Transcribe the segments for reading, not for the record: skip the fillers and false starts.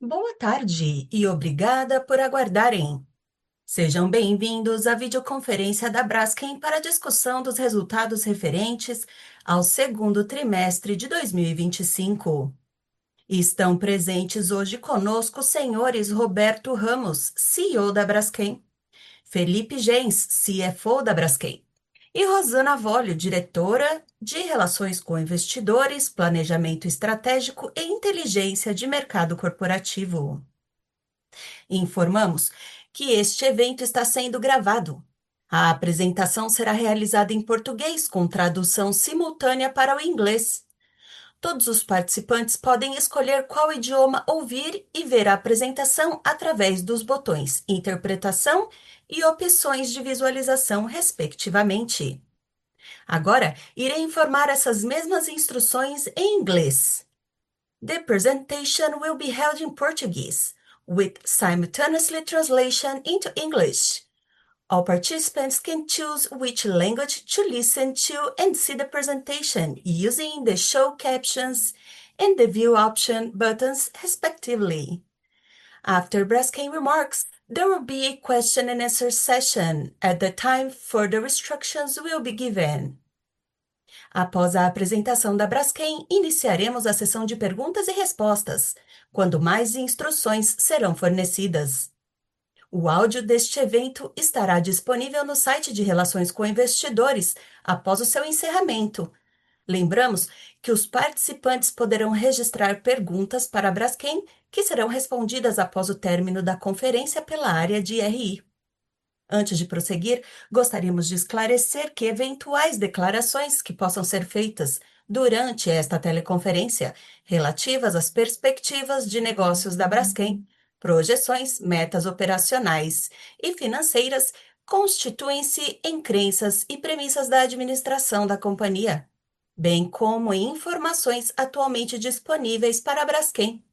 Boa tarde e obrigada por aguardarem. Sejam bem-vindos à videoconferência da Braskem para a discussão dos resultados referentes ao segundo trimestre de 2025. Estão presentes hoje conosco os senhores Roberto Ramos, CEO da Braskem, Felipe Gens, CFO da Braskem, e Rosana Volio, diretora de Relações com Investidores, Planejamento Estratégico e Inteligência de Mercado Corporativo. Informamos que este evento está sendo gravado. A apresentação será realizada em português com tradução simultânea para o inglês. Todos os participantes podem escolher qual idioma ouvir e ver a apresentação através dos botões Interpretação e Opções de Visualização, respectivamente. Agora, irei informar essas mesmas instruções em inglês. The presentation will be held in Portuguese, with simultaneous translation into English. All participants can choose which language to listen to and see the presentation using the show captions and the view option buttons, respectively. After Braskem remarks, there will be a question and answer session. At the time, further instructions will be given. Após a apresentação da Braskem, iniciaremos a sessão de perguntas e respostas, quando mais instruções serão fornecidas. O áudio deste evento estará disponível no site de Relações com Investidores após o seu encerramento. Lembramos que os participantes poderão registrar perguntas para a Braskem, que serão respondidas após o término da conferência pela área de RI. Antes de prosseguir, gostaríamos de esclarecer que eventuais declarações que possam ser feitas durante esta teleconferência, relativas às perspectivas de negócios da Braskem, projeções, metas operacionais e financeiras, constituem-se em crenças e premissas da administração da companhia, bem como em informações atualmente disponíveis para a Braskem.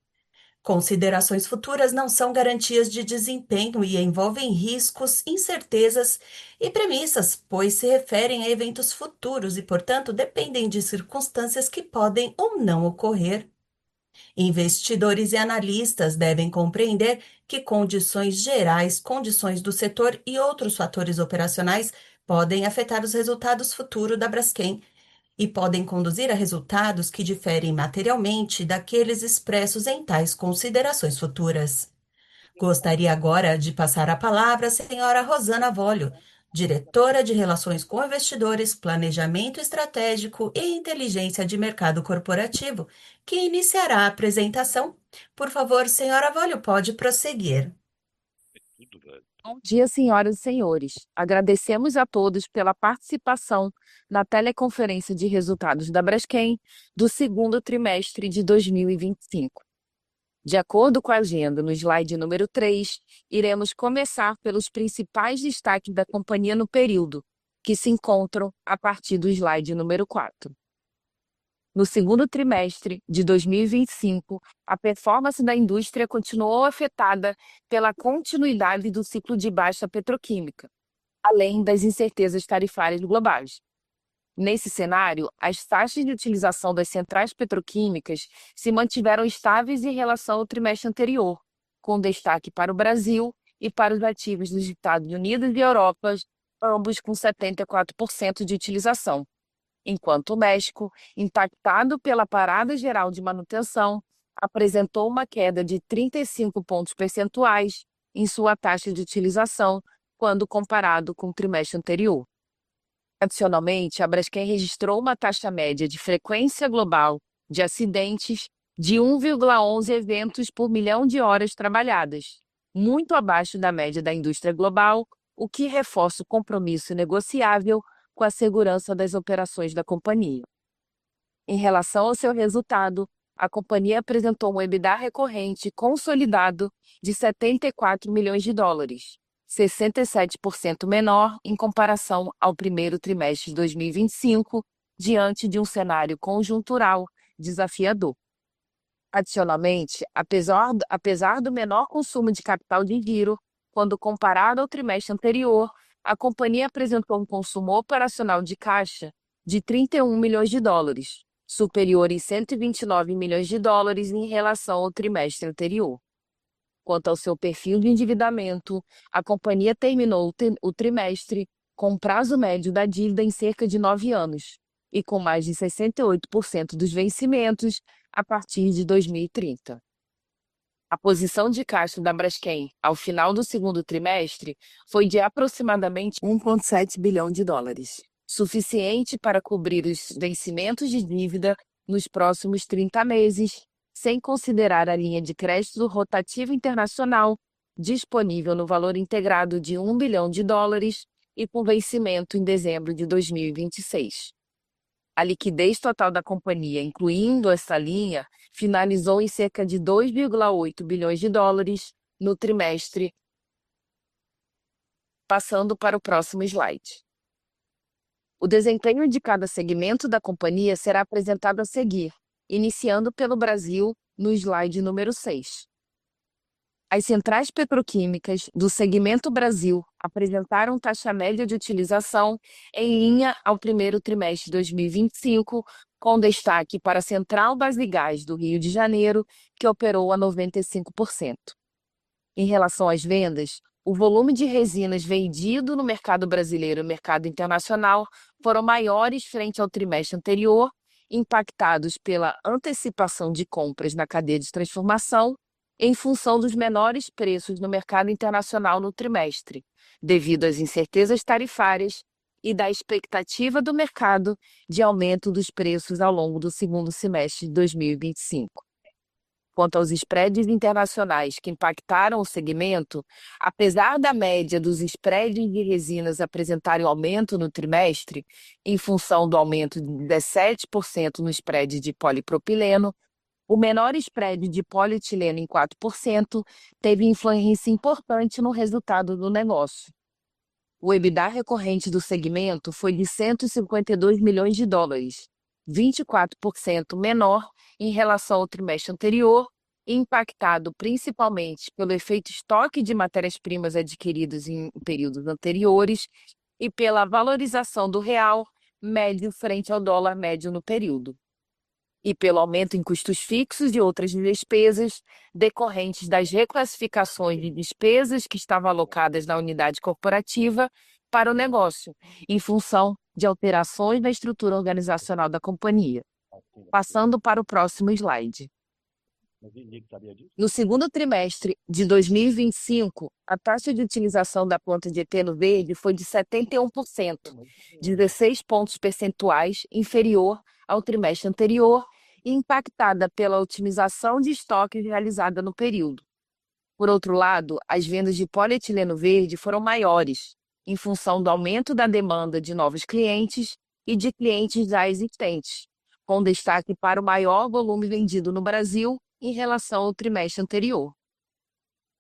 Considerações futuras não são garantias de desempenho e envolvem riscos, incertezas e premissas, pois se referem a eventos futuros e, portanto, dependem de circunstâncias que podem ou não ocorrer. Investidores e analistas devem compreender que condições gerais, condições do setor e outros fatores operacionais podem afetar os resultados futuros da Braskem e podem conduzir a resultados que diferem materialmente daqueles expressos em tais considerações futuras. Gostaria agora de passar a palavra à senhora Rosana Volio, diretora de Relações com Investidores, Planejamento Estratégico e Inteligência de Mercado Corporativo, que iniciará a apresentação. Por favor, senhora Volio, pode prosseguir. Bom dia, senhoras e senhores. Agradecemos a todos pela participação na teleconferência de resultados da Braskem do segundo trimestre de 2025. De acordo com a agenda no slide número 3, iremos começar pelos principais destaques da companhia no período, que se encontram a partir do slide número 4. No segundo trimestre de 2025, a performance da indústria continuou afetada pela continuidade do ciclo de baixa petroquímica, além das incertezas tarifárias globais. Nesse cenário, as taxas de utilização das centrais petroquímicas se mantiveram estáveis em relação ao trimestre anterior, com destaque para o Brasil e para os ativos dos Estados Unidos e Europa, ambos com 74% de utilização, enquanto o México, impactado pela parada geral de manutenção, apresentou uma queda de 35 pontos percentuais em sua taxa de utilização quando comparado com o trimestre anterior. Adicionalmente, a Braskem registrou uma taxa média de frequência global de acidentes de 1,11 eventos por milhão de horas trabalhadas, muito abaixo da média da indústria global, o que reforça o compromisso negociável com a segurança das operações da companhia. Em relação ao seu resultado, a companhia apresentou um EBITDA recorrente consolidado de 74 milhões de dólares, 67% menor em comparação ao primeiro trimestre de 2025, diante de um cenário conjuntural desafiador. Adicionalmente, apesar do menor consumo de capital de giro, quando comparado ao trimestre anterior, a companhia apresentou um consumo operacional de caixa de 31 milhões de dólares, superior em 129 milhões de dólares em relação ao trimestre anterior. Quanto ao seu perfil de endividamento, a companhia terminou o trimestre com um prazo médio da dívida em cerca de 9 anos e com mais de 68% dos vencimentos a partir de 2030. A posição de caixa da Braskem ao final do segundo trimestre foi de aproximadamente 1,7 bilhão de dólares, suficiente para cobrir os vencimentos de dívida nos próximos 30 meses, sem considerar a linha de crédito rotativa internacional disponível no valor integrado de 1 bilhão de dólares e com vencimento em dezembro de 2026. A liquidez total da companhia, incluindo essa linha, finalizou em cerca de 2,8 bilhões de dólares no trimestre. Passando para o próximo slide. O desempenho de cada segmento da companhia será apresentado a seguir, iniciando pelo Brasil no slide número 6. As centrais petroquímicas do segmento Brasil apresentaram taxa média de utilização em linha ao primeiro trimestre de 2025, com destaque para a Central Base Gás do Rio de Janeiro, que operou a 95%. Em relação às vendas, o volume de resinas vendido no mercado brasileiro e mercado internacional foram maiores frente ao trimestre anterior, impactados pela antecipação de compras na cadeia de transformação, em função dos menores preços no mercado internacional no trimestre, devido às incertezas tarifárias e da expectativa do mercado de aumento dos preços ao longo do segundo semestre de 2025. Quanto aos spreads internacionais que impactaram o segmento, apesar da média dos spreads de resinas apresentarem aumento no trimestre, em função do aumento de 17% no spread de polipropileno, o menor spread de polietileno em 4% teve influência importante no resultado do negócio. O EBITDA recorrente do segmento foi de 152 milhões de dólares, 24% menor em relação ao trimestre anterior, impactado principalmente pelo efeito estoque de matérias-primas adquiridas em períodos anteriores e pela valorização do real médio frente ao dólar médio no período, e pelo aumento em custos fixos e outras despesas decorrentes das reclassificações de despesas que estavam alocadas na unidade corporativa para o negócio, em função de alterações na estrutura organizacional da companhia. Passando para o próximo slide. No segundo trimestre de 2025, a taxa de utilização da planta de eteno verde foi de 71%, 16 pontos percentuais inferior ao trimestre anterior, impactada pela otimização de estoques realizada no período. Por outro lado, as vendas de polietileno verde foram maiores, em função do aumento da demanda de novos clientes e de clientes já existentes, com destaque para o maior volume vendido no Brasil em relação ao trimestre anterior.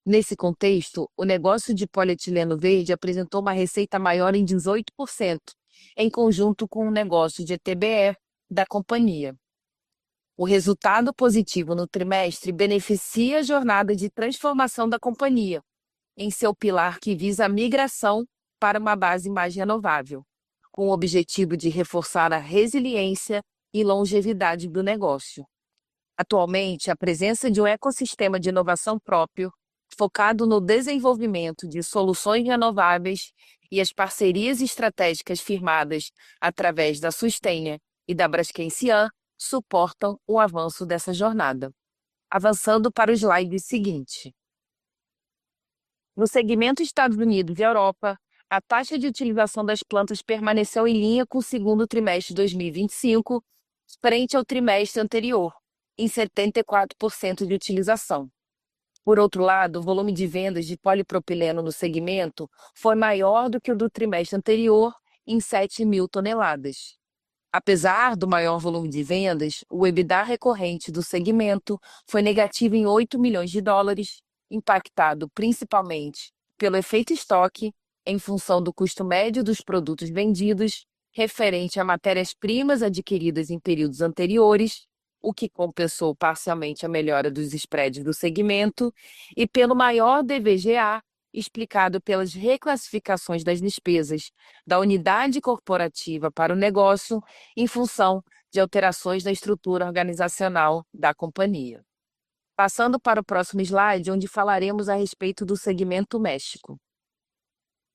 Nesse contexto, o negócio de polietileno verde apresentou uma receita maior em 18%, em conjunto com o negócio de ETBE da companhia. O resultado positivo no trimestre beneficia a jornada de transformação da companhia, em seu pilar que visa a migração para uma base mais renovável, com o objetivo de reforçar a resiliência e longevidade do negócio. Atualmente, a presença de um ecossistema de inovação próprio, focado no desenvolvimento de soluções renováveis e as parcerias estratégicas firmadas através da Sustainer e da Braskem Cian, suportam o avanço dessa jornada. Avançando para o slide seguinte. No segmento Estados Unidos e Europa, a taxa de utilização das plantas permaneceu em linha com o segundo trimestre de 2025, frente ao trimestre anterior, em 74% de utilização. Por outro lado, o volume de vendas de polipropileno no segmento foi maior do que o do trimestre anterior, em 7 mil toneladas. Apesar do maior volume de vendas, o EBITDA recorrente do segmento foi negativo em 8 milhões de dólares, impactado principalmente pelo efeito estoque, em função do custo médio dos produtos vendidos, referente a matérias-primas adquiridas em períodos anteriores, o que compensou parcialmente a melhora dos spreads do segmento, e pelo maior DVGA, explicado pelas reclassificações das despesas da unidade corporativa para o negócio, em função de alterações na estrutura organizacional da companhia. Passando para o próximo slide, onde falaremos a respeito do segmento México.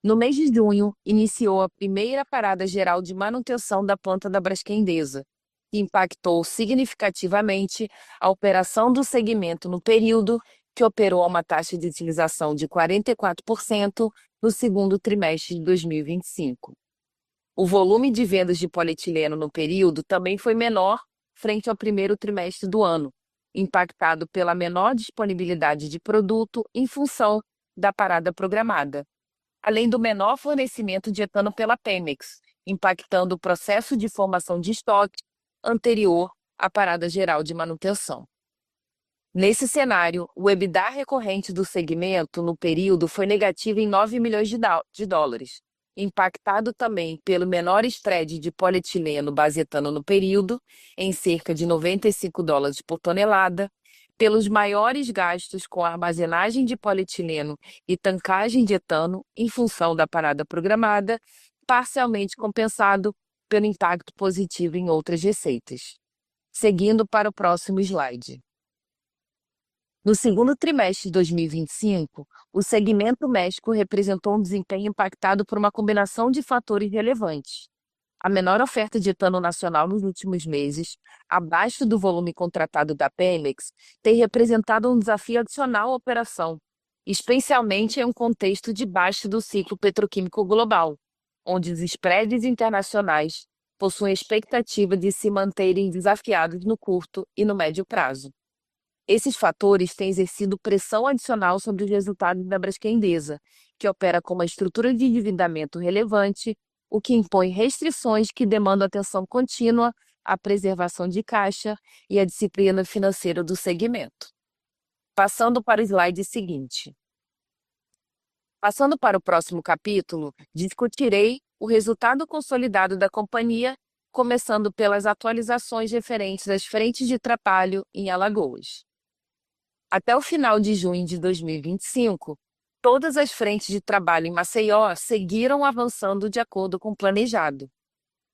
No mês de junho, iniciou a primeira parada geral de manutenção da planta da Braskem Idesa, que impactou significativamente a operação do segmento no período, que operou a uma taxa de utilização de 44% no segundo trimestre de 2025. O volume de vendas de polietileno no período também foi menor frente ao primeiro trimestre do ano, impactado pela menor disponibilidade de produto em função da parada programada, além do menor fornecimento de etano pela Pemex, impactando o processo de formação de estoque anterior à parada geral de manutenção. Nesse cenário, o EBITDA recorrente do segmento no período foi negativo em 9 milhões de dólares, impactado também pelo menor spread de polietileno base etano no período, em cerca de $95 por tonelada, pelos maiores gastos com armazenagem de polietileno e tancagem de etano em função da parada programada, parcialmente compensado pelo impacto positivo em outras receitas. Seguindo para o próximo slide. No segundo trimestre de 2025, o segmento México representou um desempenho impactado por uma combinação de fatores relevantes. A menor oferta de etano nacional nos últimos meses, abaixo do volume contratado da Pemex, tem representado um desafio adicional à operação, especialmente em um contexto de baixa do ciclo petroquímico global, onde os spreads internacionais possuem a expectativa de se manterem desafiados no curto e no médio prazo. Esses fatores têm exercido pressão adicional sobre os resultados da Braskem Idesa, que opera com uma estrutura de endividamento relevante, o que impõe restrições que demandam atenção contínua à preservação de caixa e à disciplina financeira do segmento. Passando para o slide seguinte. Passando para o próximo capítulo, discutirei o resultado consolidado da companhia, começando pelas atualizações referentes às frentes de trabalho em Alagoas. Até o final de junho de 2025, todas as frentes de trabalho em Maceió seguiram avançando de acordo com o planejado.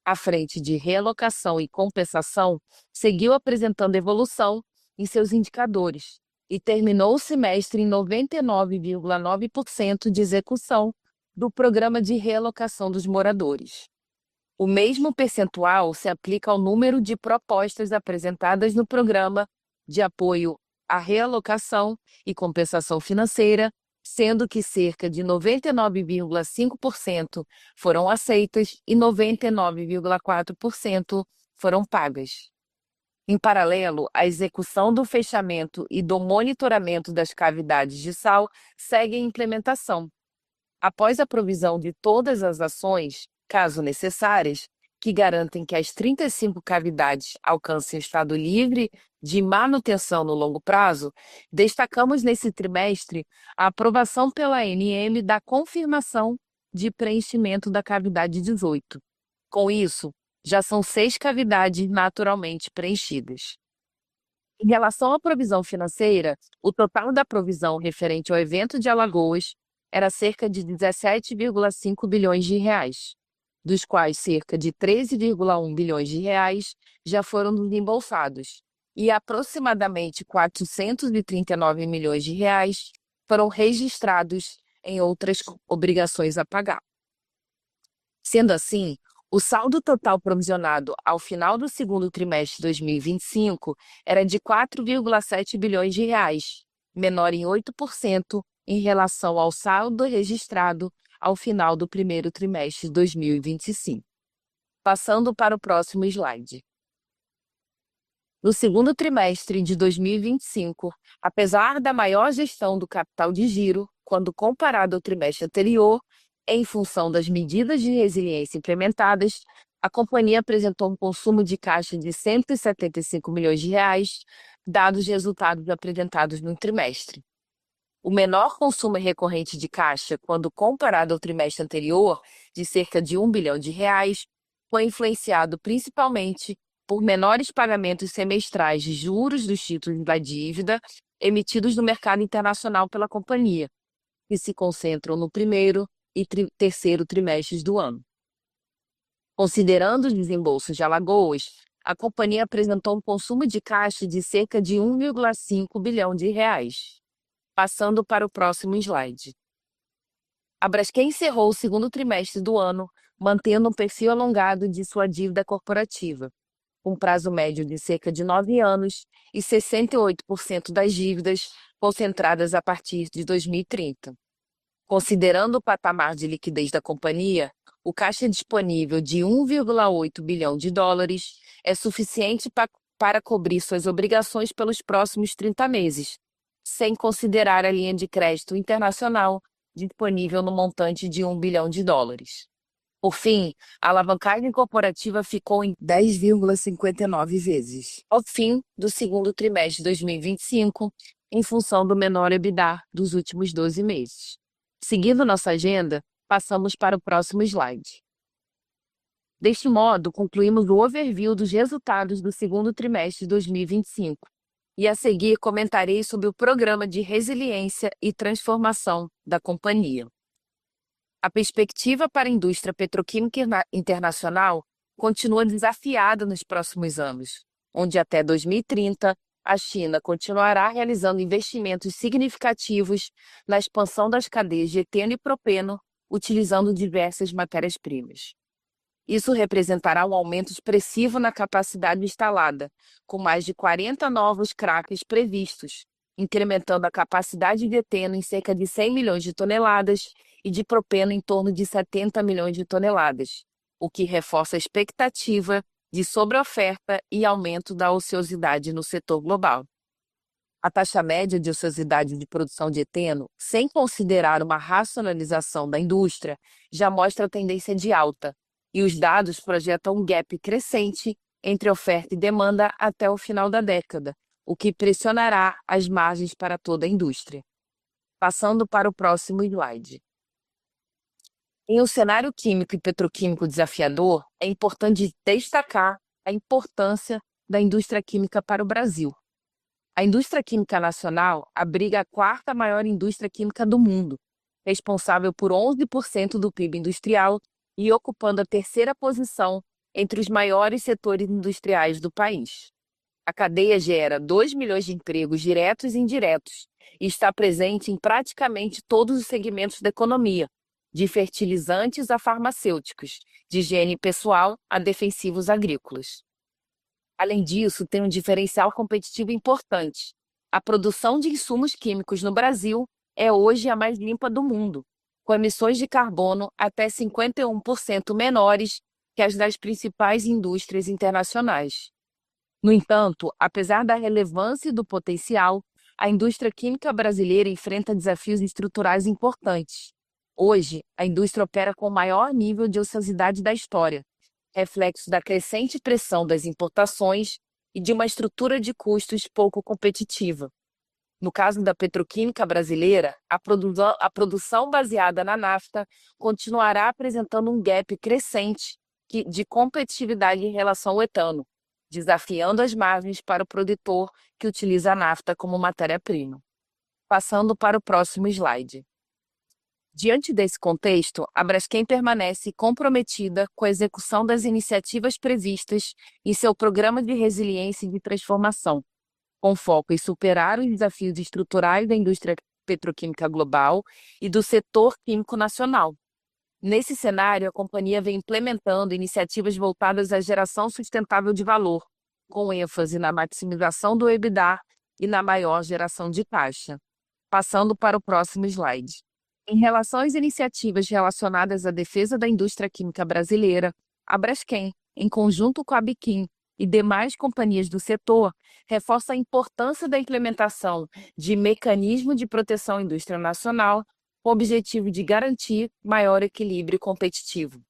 A frente de realocação e compensação seguiu apresentando evolução em seus indicadores e terminou o semestre em 99,9% de execução do programa de realocação dos moradores. O mesmo percentual se aplica ao número de propostas apresentadas no programa de apoio à realocação e compensação financeira, sendo que cerca de 99,5% foram aceitas e 99,4% foram pagas. Em paralelo, a execução do fechamento e do monitoramento das cavidades de sal segue em implementação. Após a provisão de todas as ações, caso necessárias, que garantem que as 35 cavidades alcancem o estado livre de manutenção no longo prazo, destacamos nesse trimestre a aprovação pela ANM da confirmação de preenchimento da cavidade 18. Com isso, já são 6 cavidades naturalmente preenchidas. Em relação à provisão financeira, o total da provisão referente ao evento de Alagoas era cerca de 17,5 bilhões de reais, dos quais cerca de 13,1 bilhões de reais já foram desembolsados e aproximadamente 439 milhões de reais foram registrados em outras obrigações a pagar. Sendo assim, o saldo total provisionado ao final do segundo trimestre de 2025 era de 4,7 bilhões de reais, menor em 8% em relação ao saldo registrado ao final do primeiro trimestre de 2025. Passando para o próximo slide. No segundo trimestre de 2025, apesar da maior gestão do capital de giro, quando comparado ao trimestre anterior, em função das medidas de resiliência implementadas, a companhia apresentou um consumo de caixa de 175 milhões de reais, dados os resultados apresentados no trimestre. O menor consumo recorrente de caixa, quando comparado ao trimestre anterior, de cerca de 1 bilhão de reais, foi influenciado principalmente por menores pagamentos semestrais de juros dos títulos da dívida emitidos no mercado internacional pela companhia, que se concentram no primeiro e terceiro trimestres do ano. Considerando os desembolsos de Alagoas, a companhia apresentou um consumo de caixa de cerca de 1,5 bilhão de reais. Passando para o próximo slide. A Braskem encerrou o segundo trimestre do ano, mantendo um perfil alongado de sua dívida corporativa, com prazo médio de cerca de 9 anos e 68% das dívidas concentradas a partir de 2030. Considerando o patamar de liquidez da companhia, o caixa disponível de 1,8 bilhão de dólares é suficiente para cobrir suas obrigações pelos próximos 30 meses, sem considerar a linha de crédito internacional disponível no montante de 1 bilhão de dólares. Por fim, a alavancagem corporativa ficou em 10,59 vezes ao fim do segundo trimestre de 2025, em função do menor EBITDA dos últimos 12 meses. Seguindo nossa agenda, passamos para o próximo slide. Deste modo, concluímos o overview dos resultados do segundo trimestre de 2025. E a seguir comentarei sobre o programa de resiliência e transformação da companhia. A perspectiva para a indústria petroquímica internacional continua desafiada nos próximos anos, onde até 2030 a China continuará realizando investimentos significativos na expansão das cadeias de eteno e propeno, utilizando diversas matérias-primas. Isso representará um aumento expressivo na capacidade instalada, com mais de 40 novos crackers previstos, incrementando a capacidade de eteno em cerca de 100 milhões de toneladas e de propeno em torno de 70 milhões de toneladas, o que reforça a expectativa de sobreoferta e aumento da ociosidade no setor global. A taxa média de ociosidade de produção de eteno, sem considerar uma racionalização da indústria, já mostra tendência de alta, e os dados projetam um gap crescente entre oferta e demanda até o final da década, o que pressionará as margens para toda a indústria. Passando para o próximo slide. Em um cenário químico e petroquímico desafiador, é importante destacar a importância da indústria química para o Brasil. A indústria química nacional abriga a quarta maior indústria química do mundo, responsável por 11% do PIB industrial e ocupando a terceira posição entre os maiores setores industriais do país. A cadeia gera 2 milhões de empregos diretos e indiretos e está presente em praticamente todos os segmentos da economia, de fertilizantes a farmacêuticos, de higiene pessoal a defensivos agrícolas. Além disso, tem um diferencial competitivo importante. A produção de insumos químicos no Brasil é hoje a mais limpa do mundo, com emissões de carbono até 51% menores que as das principais indústrias internacionais. No entanto, apesar da relevância e do potencial, a indústria química brasileira enfrenta desafios estruturais importantes. Hoje, a indústria opera com o maior nível de ociosidade da história, reflexo da crescente pressão das importações e de uma estrutura de custos pouco competitiva. No caso da petroquímica brasileira, a produção baseada na nafta continuará apresentando um gap crescente de competitividade em relação ao etano, desafiando as margens para o produtor que utiliza a nafta como matéria-prima. Passando para o próximo slide. Diante desse contexto, a Braskem permanece comprometida com a execução das iniciativas previstas em seu programa de resiliência e de transformação, com foco em superar os desafios estruturais da indústria petroquímica global e do setor químico nacional. Nesse cenário, a companhia vem implementando iniciativas voltadas à geração sustentável de valor, com ênfase na maximização do EBITDA e na maior geração de caixa. Passando para o próximo slide. Em relação às iniciativas relacionadas à defesa da indústria química brasileira, a Braskem, em conjunto com a Biquim e demais companhias do setor, reforça a importância da implementação de mecanismo de proteção à indústria nacional, com o objetivo de garantir maior equilíbrio competitivo.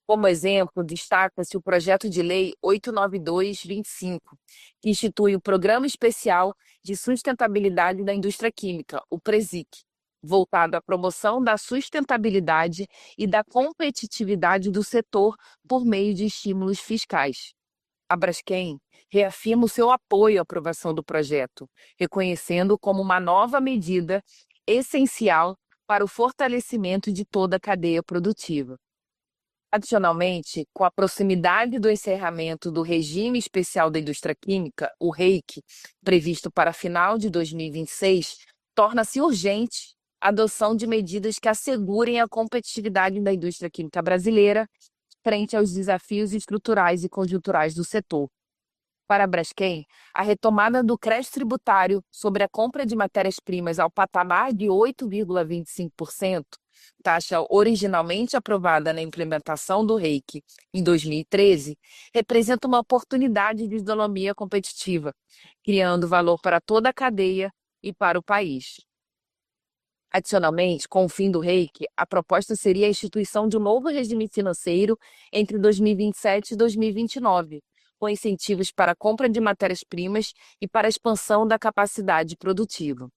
Como exemplo, destaca-se o projeto de lei 892/25, que institui o Programa Especial de Sustentabilidade da Indústria Química, o PRESIQ, voltado à promoção da sustentabilidade e da competitividade do setor por meio de estímulos fiscais. A Braskem reafirma o seu apoio à aprovação do projeto, reconhecendo como uma nova medida essencial para o fortalecimento de toda a cadeia produtiva. Adicionalmente, com a proximidade do encerramento do Regime Especial da Indústria Química, o REIQ, previsto para final de 2026, torna-se urgente a adoção de medidas que assegurem a competitividade da indústria química brasileira frente aos desafios estruturais e conjunturais do setor. Para a Braskem, a retomada do crédito tributário sobre a compra de matérias-primas ao patamar de 8,25%, taxa originalmente aprovada na implementação do REIQ em 2013, representa uma oportunidade de isonomia competitiva, criando valor para toda a cadeia e para o país. Adicionalmente, com o fim do REIQ, a proposta seria a instituição de um novo regime financeiro entre 2027 e 2029, com incentivos para a compra de matérias-primas e para a expansão da capacidade produtiva.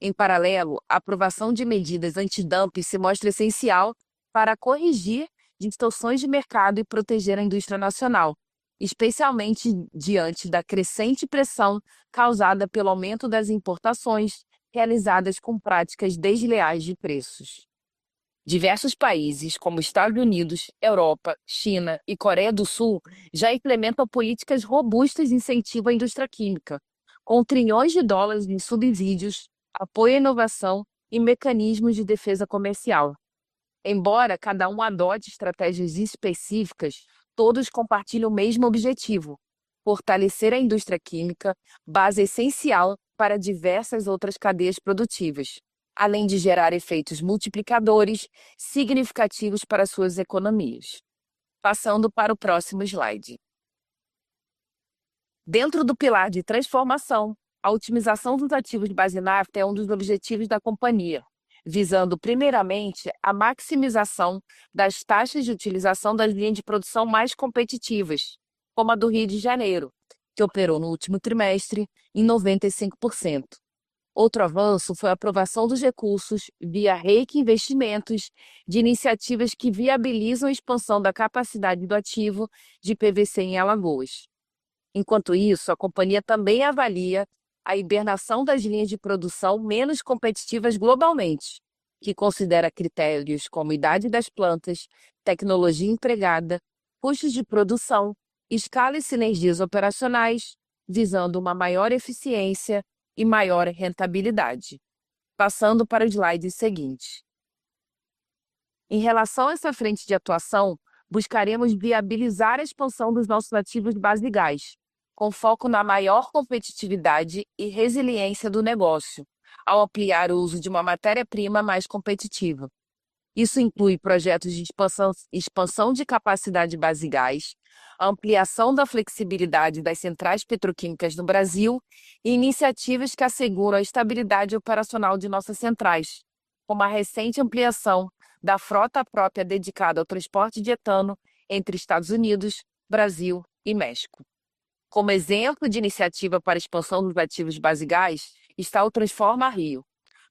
Em paralelo, a aprovação de medidas antidumping se mostra essencial para corrigir distorções de mercado e proteger a indústria nacional, especialmente diante da crescente pressão causada pelo aumento das importações realizadas com práticas desleais de preços. Diversos países, como Estados Unidos, Europa, China e Coreia do Sul, já implementam políticas robustas de incentivo à indústria química, com trilhões de dólares em subsídios, apoio à inovação e mecanismos de defesa comercial. Embora cada um adote estratégias específicas, todos compartilham o mesmo objetivo: fortalecer a indústria química, base essencial para diversas outras cadeias produtivas, além de gerar efeitos multiplicadores significativos para suas economias. Passando para o próximo slide. Dentro do pilar de transformação, a otimização dos ativos de base nafta é um dos objetivos da companhia, visando primeiramente a maximização das taxas de utilização das linhas de produção mais competitivas, como a do Rio de Janeiro, que operou no último trimestre em 95%. Outro avanço foi a aprovação dos recursos via REIQ Investimentos de iniciativas que viabilizam a expansão da capacidade do ativo de PVC em Alagoas. Enquanto isso, a companhia também avalia a hibernação das linhas de produção menos competitivas globalmente, que considera critérios como idade das plantas, tecnologia empregada, custos de produção, escala e sinergias operacionais, visando uma maior eficiência e maior rentabilidade. Passando para o slide seguinte. Em relação a essa frente de atuação, buscaremos viabilizar a expansão dos nossos ativos de base de gás, com foco na maior competitividade e resiliência do negócio, ao ampliar o uso de uma matéria-prima mais competitiva. Isso inclui projetos de expansão de capacidade de base de gás, a ampliação da flexibilidade das centrais petroquímicas no Brasil e iniciativas que asseguram a estabilidade operacional de nossas centrais, como a recente ampliação da frota própria dedicada ao transporte de etano entre Estados Unidos, Brasil e México. Como exemplo de iniciativa para a expansão dos ativos de base gás está o Transforma Rio,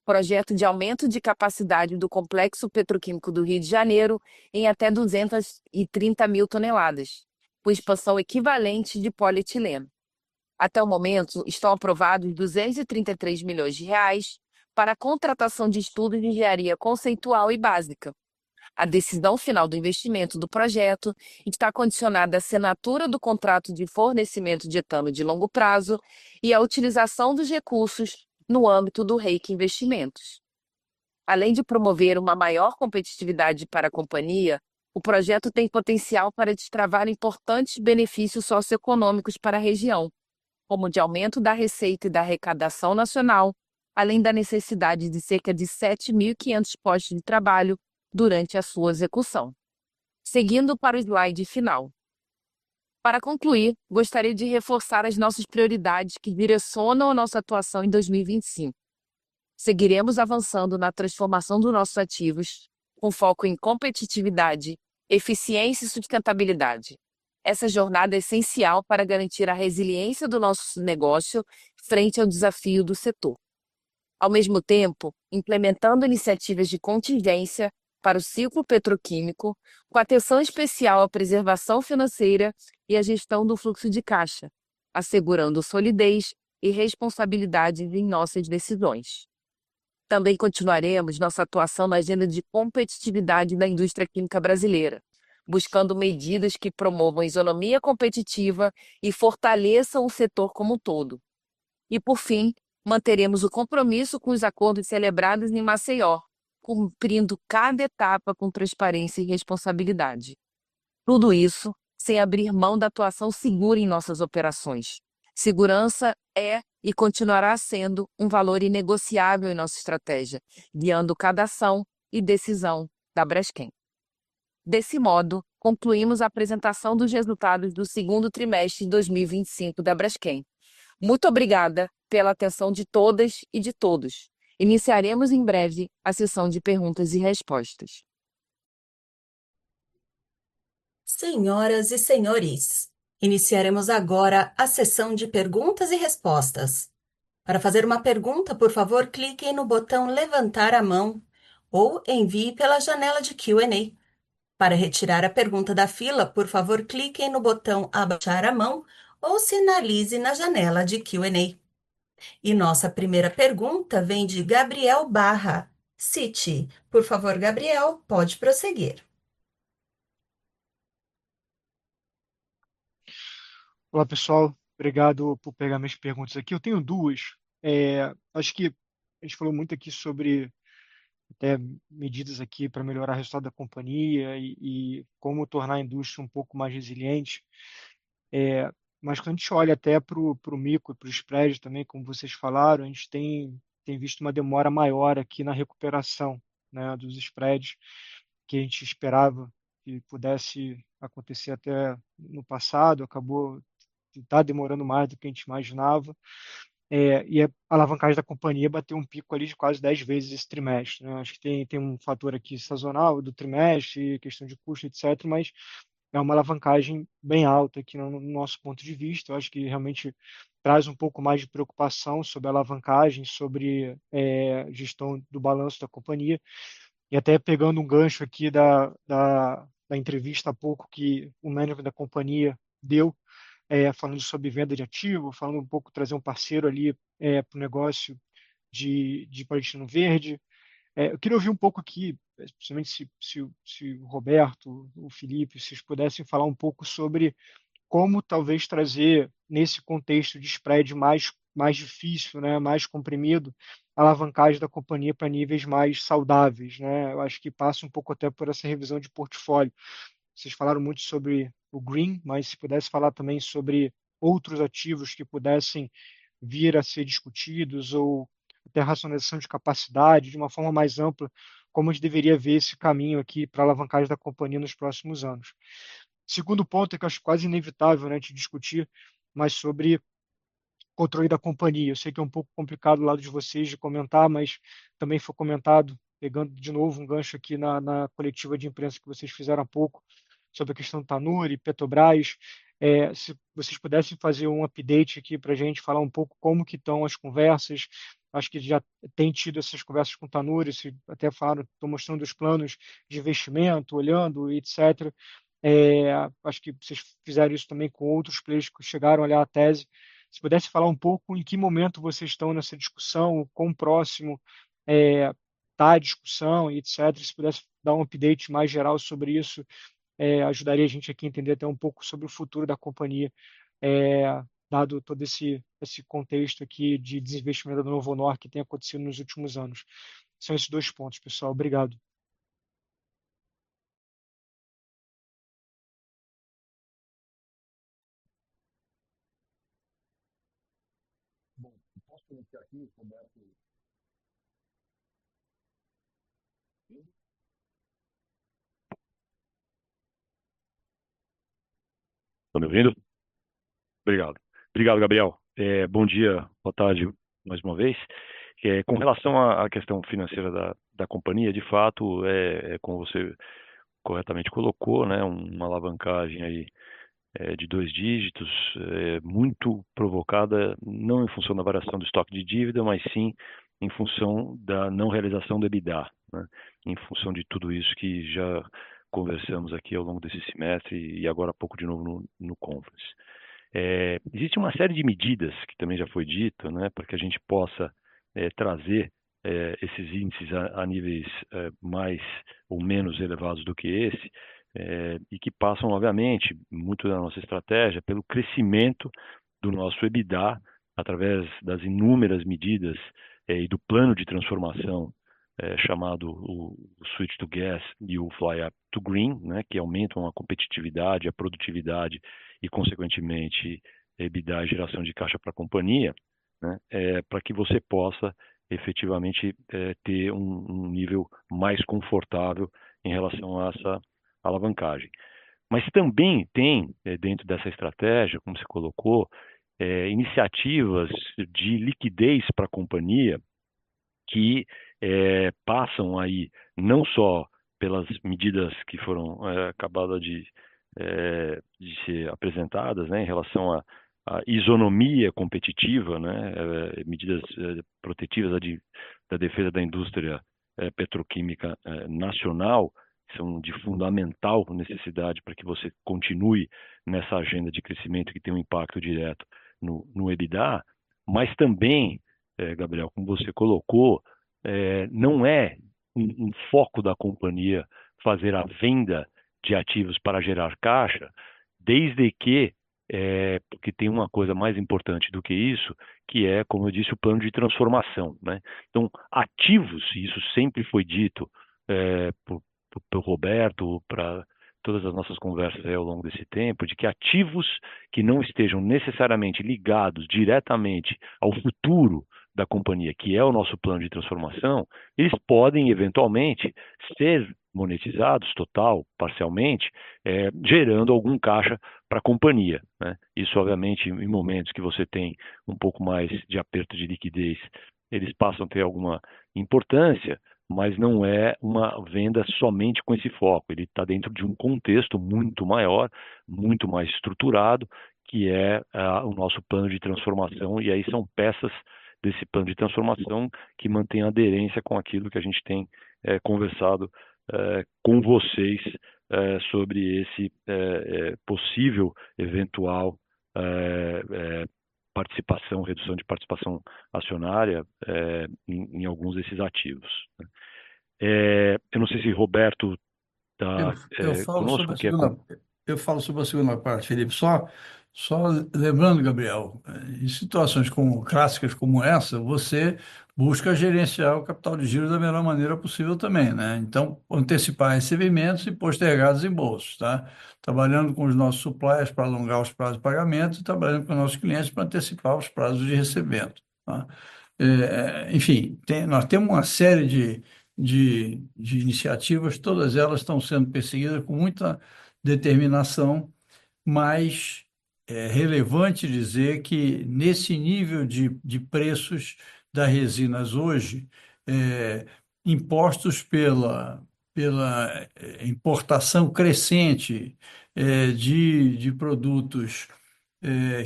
projeto de aumento de capacidade do Complexo Petroquímico do Rio de Janeiro em até 230 mil toneladas, com expansão equivalente de polietileno. Até o momento, estão aprovados 233 milhões de reais para a contratação de estudos de engenharia conceitual e básica. A decisão final do investimento do projeto está condicionada à assinatura do contrato de fornecimento de etano de longo prazo e à utilização dos recursos no âmbito do REIQ Investimentos. Além de promover uma maior competitividade para a companhia, o projeto tem potencial para destravar importantes benefícios socioeconômicos para a região, como de aumento da receita e da arrecadação nacional, além da necessidade de cerca de 7.500 postos de trabalho durante a sua execução. Seguindo para o slide final. Para concluir, gostaria de reforçar as nossas prioridades que direcionam a nossa atuação em 2025. Seguiremos avançando na transformação dos nossos ativos, com foco em competitividade, eficiência e sustentabilidade. Essa jornada é essencial para garantir a resiliência do nosso negócio frente ao desafio do setor. Ao mesmo tempo, implementando iniciativas de contingência para o ciclo petroquímico, com atenção especial à preservação financeira e à gestão do fluxo de caixa, assegurando solidez e responsabilidade em nossas decisões. Também continuaremos nossa atuação na agenda de competitividade da indústria química brasileira, buscando medidas que promovam isonomia competitiva e fortaleçam o setor como um todo. E, por fim, manteremos o compromisso com os acordos celebrados em Maceió, cumprindo cada etapa com transparência e responsabilidade. Tudo isso sem abrir mão da atuação segura em nossas operações. Segurança é e continuará sendo um valor inegociável em nossa estratégia, guiando cada ação e decisão da Braskem. Desse modo, concluímos a apresentação dos resultados do segundo trimestre de 2025 da Braskem. Muito obrigada pela atenção de todas e de todos. Iniciaremos em breve a sessão de perguntas e respostas. Senhoras e senhores, iniciaremos agora a sessão de perguntas e respostas. Para fazer uma pergunta, por favor, clique no botão levantar a mão ou envie pela janela de Q&A. Para retirar a pergunta da fila, por favor, clique no botão abaixar a mão ou sinalize na janela de Q&A. E nossa primeira pergunta vem de Gabriel Barra, Citi. Por favor, Gabriel, pode prosseguir. Olá, pessoal. Obrigado por pegar minhas perguntas aqui. Eu tenho duas. Acho que a gente falou muito aqui sobre até medidas aqui para melhorar o resultado da companhia e como tornar a indústria um pouco mais resiliente. Mas quando a gente olha até para o mico e para o spread também, como vocês falaram, a gente tem visto uma demora maior aqui na recuperação, né, dos spreads que a gente esperava que pudesse acontecer até no passado, acabou está demorando mais do que a gente imaginava. E a alavancagem da companhia bateu um pico ali de quase 10 vezes esse trimestre, né? Acho que tem um fator aqui sazonal do trimestre, questão de custo, etc., mas é uma alavancagem bem alta aqui no nosso ponto de vista. Eu acho que realmente traz um pouco mais de preocupação sobre a alavancagem, sobre gestão do balanço da companhia. E até pegando um gancho aqui da entrevista há pouco que o manager da companhia deu, falando sobre venda de ativo, falando um pouco, trazer um parceiro ali para o negócio de Palestino Verde. Eu queria ouvir um pouco aqui, principalmente se o Roberto, o Felipe, se vocês pudessem falar um pouco sobre como talvez trazer, nesse contexto de spread mais difícil, né, mais comprimido, a alavancagem da companhia para níveis mais saudáveis. Né? Eu acho que passa um pouco até por essa revisão de portfólio. Vocês falaram muito sobre o green, mas se pudesse falar também sobre outros ativos que pudessem vir a ser discutidos ou até racionalização de capacidade de uma forma mais ampla, como a gente deveria ver esse caminho aqui para a alavancagem da companhia nos próximos anos. Segundo ponto, é que eu acho quase inevitável, né, a gente discutir mais sobre controle da companhia. Eu sei que é um pouco complicado do lado de vocês de comentar, mas também foi comentado, pegando de novo um gancho aqui na coletiva de imprensa que vocês fizeram há pouco, sobre a questão do Tanuri, Petrobras. Se vocês pudessem fazer um update aqui para a gente, falar um pouco como que estão as conversas. Acho que já tem tido essas conversas com o Tanuri, se até falaram, estão mostrando os planos de investimento, olhando, etc. Acho que vocês fizeram isso também com outros players que chegaram a olhar a tese. Se pudesse falar um pouco em que momento vocês estão nessa discussão, quão próximo está a discussão e etc. Se pudesse dar um update mais geral sobre isso, ajudaria a gente aqui a entender até um pouco sobre o futuro da companhia, dado todo esse contexto aqui de desinvestimento da Novo Honor que tem acontecido nos últimos anos. São esses dois pontos, pessoal. Obrigado. Bom, posso iniciar aqui, Roberto? Estão me ouvindo? Obrigado. Obrigado, Gabriel. Bom dia, boa tarde, mais uma vez. Com relação à questão financeira da companhia, de fato, como você corretamente colocou, né, uma alavancagem aí de 2 dígitos, muito provocada não em função da variação do estoque de dívida, mas sim em função da não realização do EBITDA, né, em função de tudo isso que já conversamos aqui ao longo desse semestre e agora há pouco de novo no conference. Existe uma série de medidas, que também já foi dito, né, para que a gente possa trazer esses índices a níveis mais ou menos elevados do que esse, e que passam, obviamente, muito da nossa estratégia pelo crescimento do nosso EBITDA através das inúmeras medidas e do plano de transformação chamado o Switch to Gas e o Fly Up to Green, né, que aumentam a competitividade, a produtividade e, consequentemente, EBITDA e geração de caixa para a companhia, né, para que você possa efetivamente ter um nível mais confortável em relação a essa alavancagem. Mas também tem, dentro dessa estratégia, como você colocou, iniciativas de liquidez para a companhia que passam aí não só pelas medidas que foram acabadas de ser apresentadas, né, em relação à isonomia competitiva, né, medidas protetivas da defesa da indústria petroquímica nacional, são de fundamental necessidade para que você continue nessa agenda de crescimento que tem um impacto direto no EBITDA, mas também, Gabriel, como você colocou, não é um foco da companhia fazer a venda de ativos para gerar caixa, desde que, porque tem uma coisa mais importante do que isso, que é, como eu disse, o plano de transformação, né? Então, ativos, e isso sempre foi dito pelo Roberto, para todas as nossas conversas ao longo desse tempo, de que ativos que não estejam necessariamente ligados diretamente ao futuro da companhia, que é o nosso plano de transformação, eles podem eventualmente ser monetizados total, parcialmente, gerando algum caixa para a companhia, né? Isso, obviamente, em momentos que você tem um pouco mais de aperto de liquidez, eles passam a ter alguma importância, mas não é uma venda somente com esse foco. Ele está dentro de um contexto muito maior, muito mais estruturado, que é o nosso plano de transformação, e aí são peças desse plano de transformação que mantém aderência com aquilo que a gente tem conversado com vocês sobre esse possível, eventual participação, redução de participação acionária em alguns desses ativos, né? Eu não sei se Roberto Eu, está eu falo sobre conosco, a segunda, eu falo sobre a segunda parte, Felipe. Só lembrando, Gabriel, em situações clássicas como essa, você busca gerenciar o capital de giro da melhor maneira possível também, né? Então, antecipar recebimentos e postergar desembolsos, tá? Trabalhando com os nossos suppliers para alongar os prazos de pagamento e trabalhando com os nossos clientes para antecipar os prazos de recebimento, tá? Enfim, nós temos uma série de iniciativas, todas elas estão sendo perseguidas com muita determinação, mas é relevante dizer que nesse nível de preços das resinas hoje, é, impostos pela importação crescente de produtos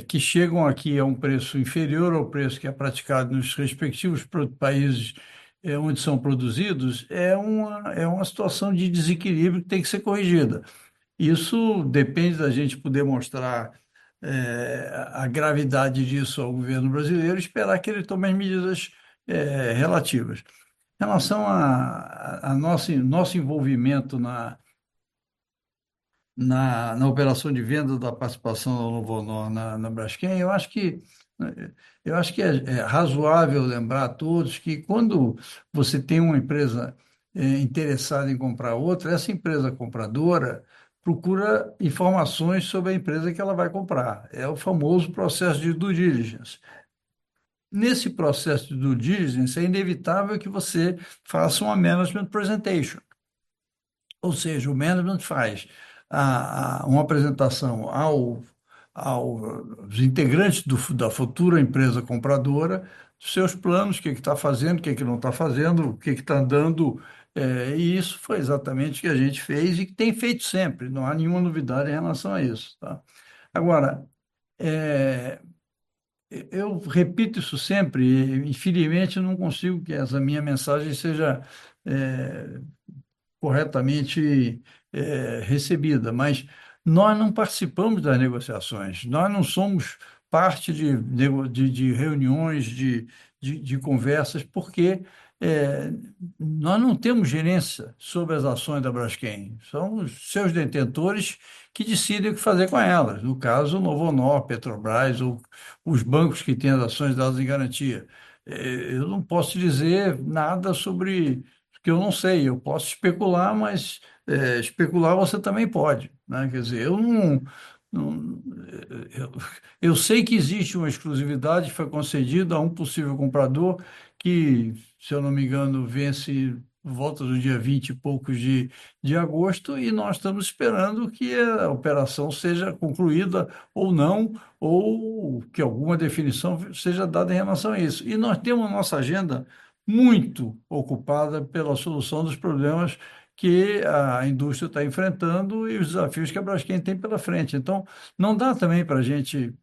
que chegam aqui a um preço inferior ao preço que é praticado nos respectivos países onde são produzidos, é uma situação de desequilíbrio que tem que ser corrigida. Isso depende da gente poder mostrar a gravidade disso ao governo brasileiro e esperar que ele tome as medidas relativas. Em relação a nosso envolvimento na operação de venda da participação da Novonor na Braskem, eu acho que é razoável lembrar a todos que quando você tem uma empresa interessada em comprar outra, essa empresa compradora procura informações sobre a empresa que ela vai comprar. É o famoso processo de due diligence. Nesse processo de due diligence, é inevitável que você faça uma management presentation. Ou seja, o management faz uma apresentação aos integrantes da futura empresa compradora, dos seus planos, o que está fazendo, o que não está fazendo, o que está andando. E isso foi exatamente o que a gente fez e que tem feito sempre, não há nenhuma novidade em relação a isso, tá? Agora, é, eu repito isso sempre, e infelizmente eu não consigo que essa minha mensagem seja é, corretamente recebida, mas nós não participamos das negociações, nós não somos parte de reuniões, de conversas, porque é, nós não temos gerência sobre as ações da Braskem. São os seus detentores que decidem o que fazer com elas. No caso, Novonor, Petrobras ou os bancos que têm as ações dadas em garantia. Eu não posso dizer nada sobre que eu não sei. Eu posso especular, mas especular você também pode, né? Quer dizer, não- eu, eu sei que existe uma exclusividade que foi concedida a um possível comprador que, se eu não me engano, vence por volta do dia 20 e poucos de agosto, e nós estamos esperando que a operação seja concluída ou não, ou que alguma definição seja dada em relação a isso. E nós temos nossa agenda muito ocupada pela solução dos problemas que a indústria está enfrentando e os desafios que a Braskem tem pela frente. Então, não dá também para a gente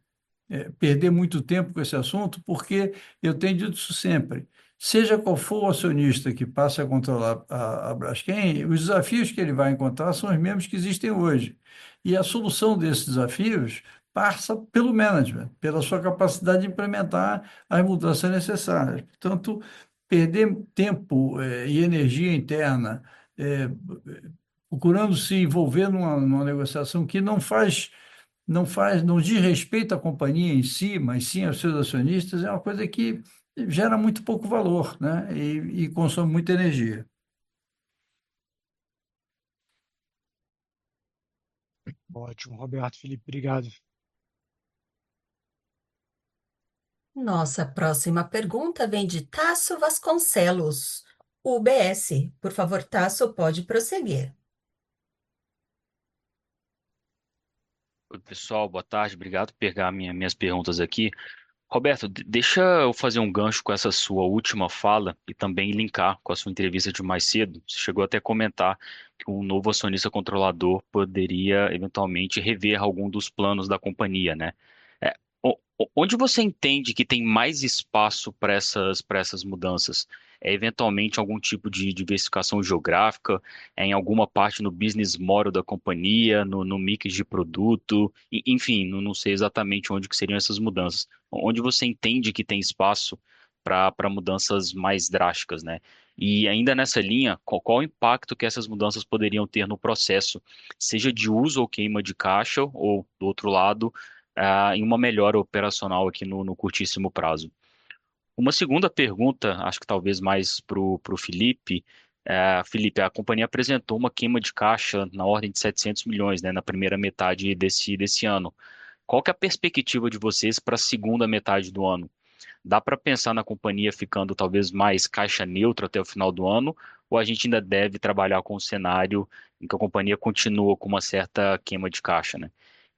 perder muito tempo com esse assunto, porque eu tenho dito isso sempre. Seja qual for o acionista que passe a controlar a Braskem, os desafios que ele vai encontrar são os mesmos que existem hoje. E a solução desses desafios passa pelo management, pela sua capacidade de implementar as mudanças necessárias. Portanto, perder tempo e energia interna eh, procurando se envolver numa negociação que não diz respeito à companhia em si, mas sim aos seus acionistas, é uma coisa que gera muito pouco valor, né? E consome muita energia. Ótimo, Roberto, Felipe, obrigado. Nossa próxima pergunta vem de Tasso Vasconcelos, UBS. Por favor, Tasso, pode prosseguir. Oi, pessoal, boa tarde. Obrigado por pegar minhas perguntas aqui. Roberto, deixa eu fazer um gancho com essa sua última fala e também linkar com a sua entrevista de mais cedo. Você chegou até a comentar que um novo acionista controlador poderia eventualmente rever algum dos planos da companhia, né? É, onde você entende que tem mais espaço para essas mudanças? É eventualmente algum tipo de diversificação geográfica, é em alguma parte no business model da companhia, no mix de produto, enfim, não sei exatamente onde que seriam essas mudanças onde você entende que tem espaço para mudanças mais drásticas, né? E ainda nessa linha, qual o impacto que essas mudanças poderiam ter no processo, seja de uso ou queima de caixa, ou do outro lado, em uma melhora operacional aqui no curtíssimo prazo? Uma segunda pergunta, acho que talvez mais para o Felipe. Felipe, a companhia apresentou uma queima de caixa na ordem de 700 milhões, né, na primeira metade desse ano. Qual que é a perspectiva de vocês para a segunda metade do ano? Dá para pensar na companhia ficando talvez mais caixa neutra até o final do ano, ou a gente ainda deve trabalhar com um cenário em que a companhia continua com uma certa queima de caixa, né?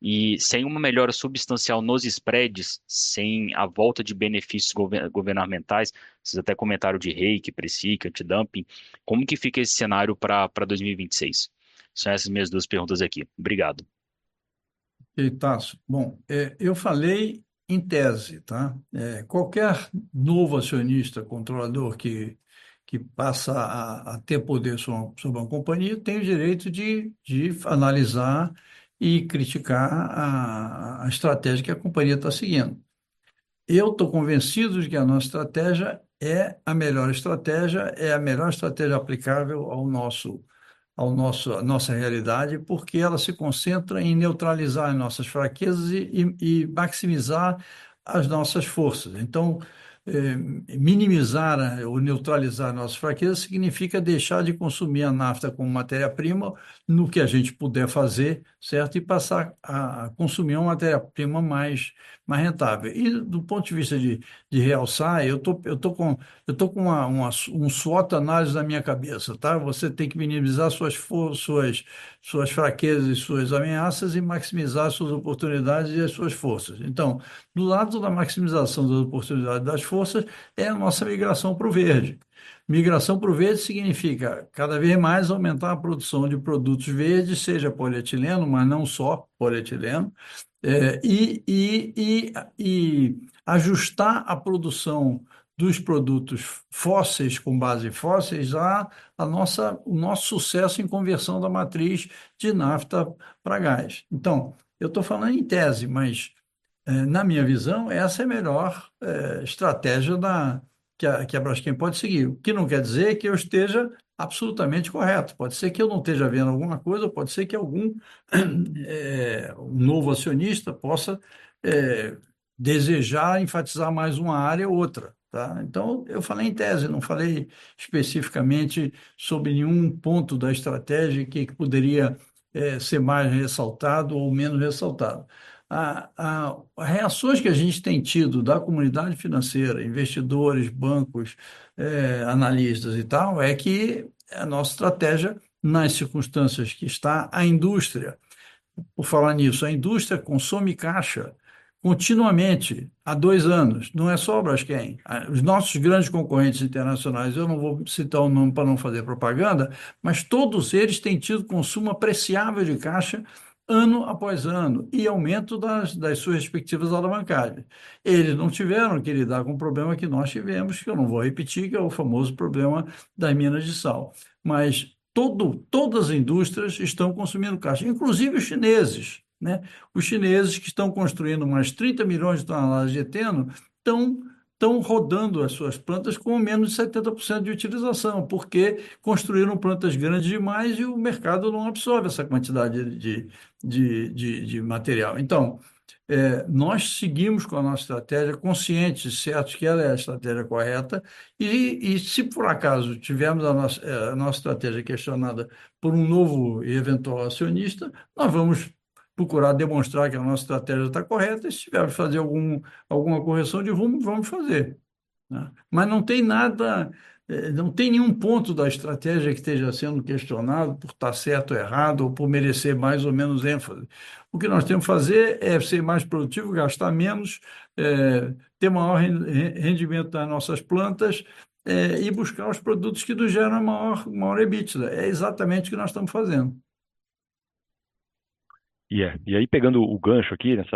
E sem uma melhora substancial nos spreads, sem a volta de benefícios governamentais, vocês até comentaram de reiki, precic, antidumping, como que fica esse cenário para 2026? São essas minhas duas perguntas aqui. Obrigado. E, Tasso, bom, eu falei em tese, tá? Qualquer novo acionista, controlador que passa a ter poder sobre uma companhia tem o direito de analisar e criticar a estratégia que a companhia está seguindo. Eu estou convencido de que a nossa estratégia é a melhor estratégia aplicável à nossa realidade, porque ela se concentra em neutralizar as nossas fraquezas e maximizar as nossas forças. Então, minimizar ou neutralizar as nossas fraquezas significa deixar de consumir a nafta como matéria-prima no que a gente puder fazer, certo? E passar a consumir uma matéria-prima mais rentável. E do ponto de vista de realçar, eu tô com um SWOT análise na minha cabeça, tá? Você tem que minimizar suas fraquezas e suas ameaças e maximizar suas oportunidades e as suas forças. Então, do lado da maximização das oportunidades das forças, é a nossa migração para o verde. Migração para o verde significa cada vez mais aumentar a produção de produtos verdes, seja polietileno, mas não só polietileno, e ajustar a produção dos produtos fósseis, com base em fósseis, o nosso sucesso em conversão da matriz de nafta para gás. Então, eu estou falando em tese, mas Na minha visão, essa é a melhor estratégia que a Braskem pode seguir. O que não quer dizer que eu esteja absolutamente correto. Pode ser que eu não esteja vendo alguma coisa, pode ser que algum um novo acionista possa eh, desejar enfatizar mais uma área ou outra. Tá? Então, eu falei em tese, não falei especificamente sobre nenhum ponto da estratégia que poderia ser mais ressaltado ou menos ressaltado. As reações que a gente tem tido da comunidade financeira, investidores, bancos, analistas e tal, é que a nossa estratégia, nas circunstâncias que está a indústria, por falar nisso, a indústria consome caixa continuamente há 2 anos. Não é só a Braskem. Os nossos grandes concorrentes internacionais, eu não vou citar o nome para não fazer propaganda, mas todos eles têm tido consumo apreciável de caixa ano após ano e aumento das suas respectivas alavancagens. Eles não tiveram que lidar com o problema que nós tivemos, que eu não vou repetir, que é o famoso problema das minas de sal. Mas todas as indústrias estão consumindo caixa, inclusive os chineses, né? Os chineses que estão construindo mais 30 milhões de toneladas de eteno estão rodando as suas plantas com menos de 70% de utilização, porque construíram plantas grandes demais e o mercado não absorve essa quantidade de material. Então, nós seguimos com a nossa estratégia, conscientes, certos que ela é a estratégia correta, e se por acaso tivermos a nossa estratégia questionada por um novo e eventual acionista, nós vamos procurar demonstrar que a nossa estratégia está correta, e se tivermos que fazer alguma correção de rumo, vamos fazer, né? Mas não tem nada, não tem nenhum ponto da estratégia que esteja sendo questionado por estar certo ou errado, ou por merecer mais ou menos ênfase. O que nós temos que fazer é ser mais produtivo, gastar menos, ter maior rendimento das nossas plantas, e buscar os produtos que nos geram maior EBITDA. É exatamente o que nós estamos fazendo. E aí, pegando o gancho aqui nesse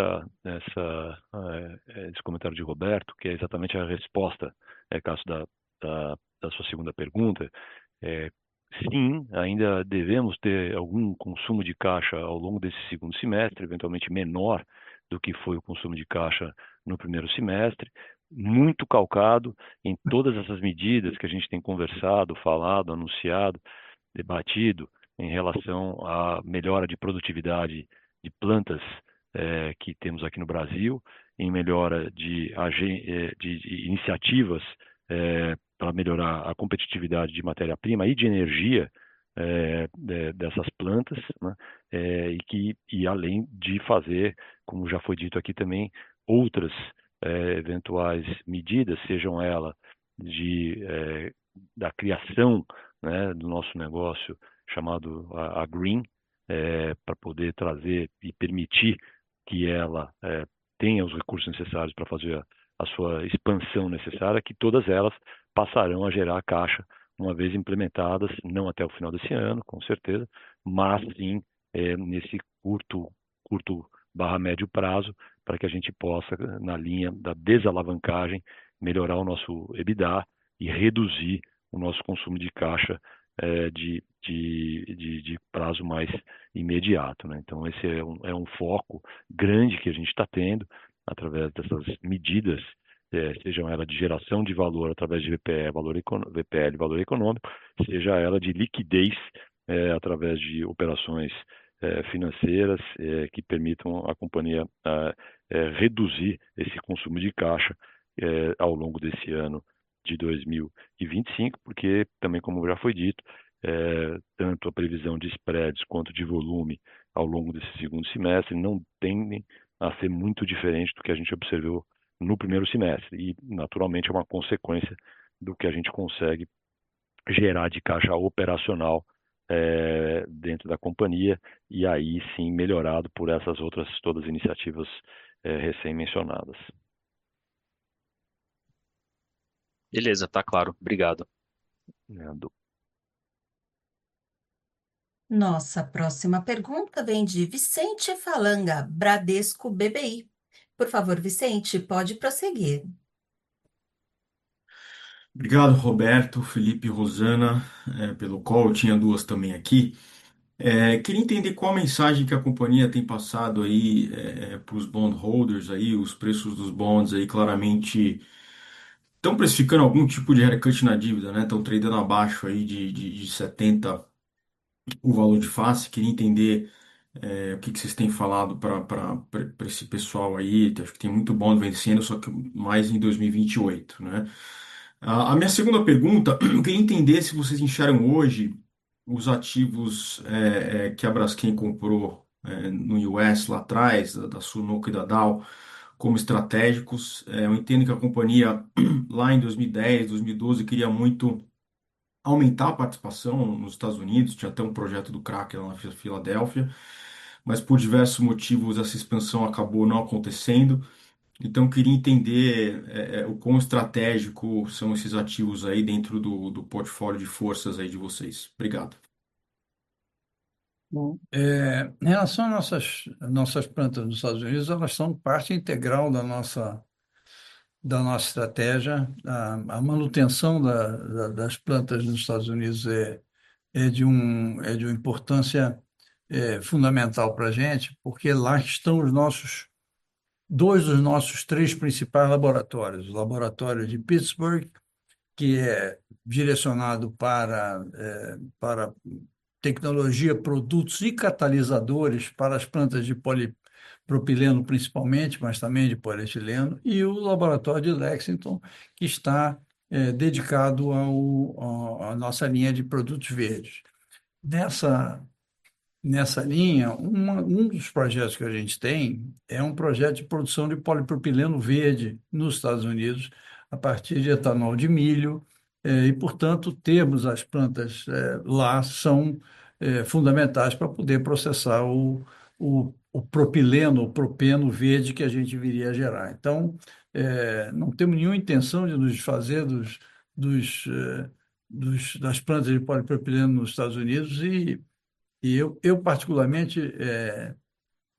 comentário de Roberto, que é exatamente a resposta, Cássio, da sua segunda pergunta, é, sim, ainda devemos ter algum consumo de caixa ao longo desse segundo semestre, eventualmente menor do que foi o consumo de caixa no primeiro semestre, muito calcado em todas essas medidas que a gente tem conversado, falado, anunciado, debatido em relação à melhora de produtividade de plantas que temos aqui no Brasil, em melhora de iniciativas para melhorar a competitividade de matéria-prima e de energia dessas plantas, né? E além de fazer, como já foi dito aqui também, outras eventuais medidas, sejam elas da criação, né, do nosso negócio chamado a Green, para poder trazer e permitir que ela tenha os recursos necessários para fazer a sua expansão necessária, que todas elas passarão a gerar caixa uma vez implementadas, não até o final desse ano, com certeza, mas sim nesse curto barra médio prazo, para que a gente possa, na linha da desalavancagem, melhorar o nosso EBITDA e reduzir o nosso consumo de caixa de prazo mais imediato, né? Então, esse é um foco grande que a gente está tendo através dessas medidas, sejam elas de geração de valor através de VPL, valor econômico, seja ela de liquidez através de operações financeiras que permitam a companhia reduzir esse consumo de caixa ao longo desse ano de 2025, porque também, como já foi dito, tanto a previsão de spreads quanto de volume ao longo desse segundo semestre não tendem a ser muito diferente do que a gente observou no primeiro semestre. E, naturalmente, é uma consequência do que a gente consegue gerar de caixa operacional dentro da companhia, e aí sim melhorado por essas outras todas iniciativas recém-mencionadas. Beleza, tá claro. Obrigado. Nossa próxima pergunta vem de Vicente Falanga, Bradesco BBI. Por favor, Vicente, pode prosseguir. Obrigado, Roberto, Felipe e Rosana, pelo call. Eu tinha duas também aqui. Queria entender qual a mensagem que a companhia tem passado aí para os bondholders aí, os preços dos bonds aí claramente estão precificando algum tipo de haircut na dívida, né? Estão tradando abaixo aí de 70 o valor de face. Queria entender o que vocês têm falado para esse pessoal aí. Acho que tem muito bond vencendo, só que mais em 2028, né? A minha segunda pergunta, eu queria entender se vocês enxergam hoje os ativos que a Braskem comprou no US lá atrás, da Sunoco e da Dow, como estratégicos. Eu entendo que a companhia lá em 2010, 2012 queria muito aumentar a participação nos Estados Unidos, tinha até um projeto do Kraken lá na Filadélfia, mas por diversos motivos essa expansão acabou não acontecendo. Então, eu queria entender o quão estratégico são esses ativos aí dentro do portfólio de forças aí de vocês. Obrigado. Bom, em relação às nossas plantas nos Estados Unidos, elas são parte integral da nossa estratégia. A manutenção das plantas nos Estados Unidos é de uma importância fundamental para a gente, porque lá estão dois dos nossos três principais laboratórios. O laboratório de Pittsburgh, que é direcionado para tecnologia, produtos e catalisadores para as plantas de polipropileno principalmente, mas também de polietileno, e o laboratório de Lexington, que está dedicado à nossa linha de produtos verdes. Nessa linha, um dos projetos que a gente tem é um projeto de produção de polipropileno verde nos Estados Unidos, a partir de etanol de milho, e, portanto, termos as plantas lá são fundamentais para poder processar o propileno, o propeno verde que a gente viria a gerar. Então, não temos nenhuma intenção de nos desfazer dos, eh, das plantas de polipropileno nos Estados Unidos e eu particularmente,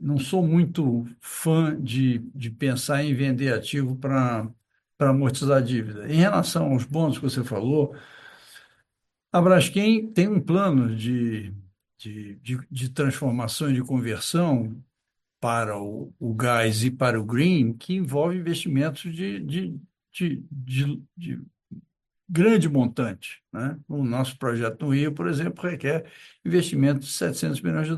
não sou muito fã de pensar em vender ativo para amortizar a dívida. Em relação aos bônus que você falou, a Braskem tem um plano de transformação e de conversão para o gás e para o green que envolve investimentos de grande montante, né? O nosso projeto no Rio, por exemplo, requer investimento de US$ 700 milhões.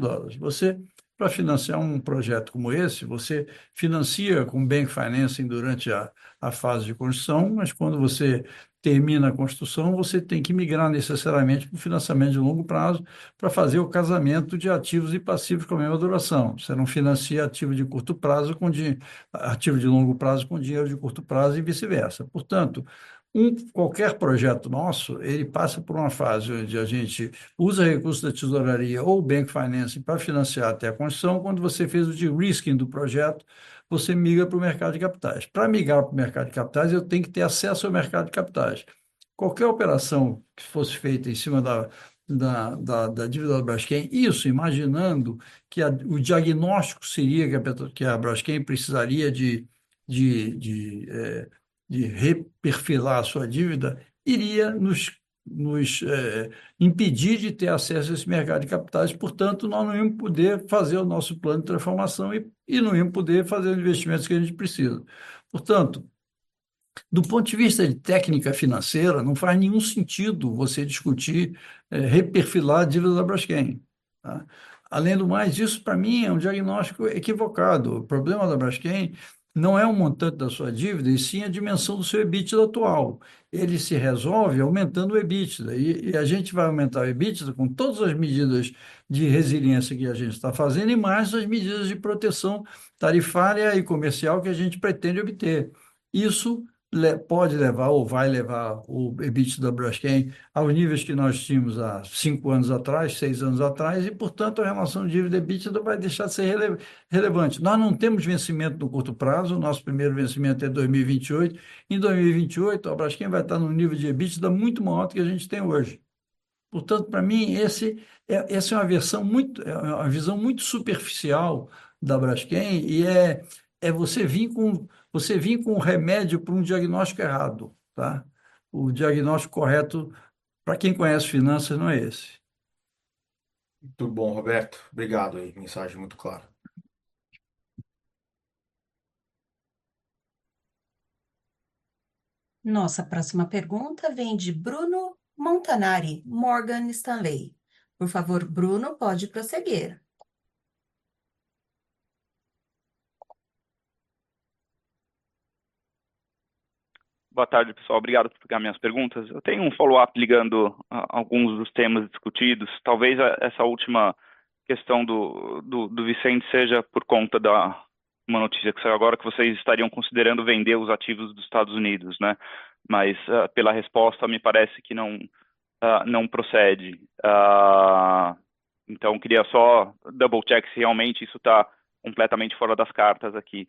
Para financiar um projeto como esse, você financia com bank financing durante a fase de construção, mas quando você termina a construção, você tem que migrar necessariamente para o financiamento de longo prazo para fazer o casamento de ativos e passivos com a mesma duração. Você não financia ativo de curto prazo ativo de longo prazo com dinheiro de curto prazo e vice-versa. Portanto, qualquer projeto nosso, ele passa por uma fase onde a gente usa recursos da tesouraria ou bank financing para financiar até a construção. Quando você fez o de-risking do projeto, você migra para o mercado de capitais. Para migrar para o mercado de capitais, eu tenho que ter acesso ao mercado de capitais. Qualquer operação que fosse feita em cima da dívida da Braskem, isso imaginando que o diagnóstico seria que a Braskem precisaria de reperfilar a sua dívida, iria nos impedir de ter acesso a esse mercado de capitais. Portanto, nós não íamos poder fazer o nosso plano de transformação e não íamos poder fazer os investimentos que a gente precisa. Portanto, do ponto de vista de técnica financeira, não faz nenhum sentido você discutir reperfilar a dívida da Braskem, tá? Além do mais, isso para mim é um diagnóstico equivocado. O problema da Braskem não é o montante da sua dívida, e sim a dimensão do seu EBITDA atual. Ele se resolve aumentando o EBITDA, e a gente vai aumentar o EBITDA com todas as medidas de resiliência que a gente está fazendo e mais as medidas de proteção tarifária e comercial que a gente pretende obter. Isso pode levar ou vai levar o EBITDA da Braskem aos níveis que nós tínhamos há 5 anos atrás, 6 anos atrás, e, portanto, a relação dívida-EBITDA vai deixar de ser relevante. Nós não temos vencimento no curto prazo, o nosso primeiro vencimento é 2028. Em 2028, a Braskem vai estar num nível de EBITDA muito maior do que a gente tem hoje. Portanto, para mim, essa é uma visão muito superficial da Braskem e é você vir com um remédio para um diagnóstico errado, tá? O diagnóstico correto, para quem conhece finanças, não é esse. Tudo bom, Roberto? Obrigado aí, mensagem muito clara. Nossa próxima pergunta vem de Bruno Montanari, Morgan Stanley. Por favor, Bruno, pode prosseguir. Boa tarde, pessoal. Obrigado por pegar minhas perguntas. Eu tenho um follow-up ligando a alguns dos temas discutidos. Talvez essa última questão do Vicente seja por conta da uma notícia que saiu agora que vocês estariam considerando vender os ativos dos Estados Unidos, né? Mas pela resposta me parece que não procede. Então queria só double check se realmente isso está completamente fora das cartas aqui.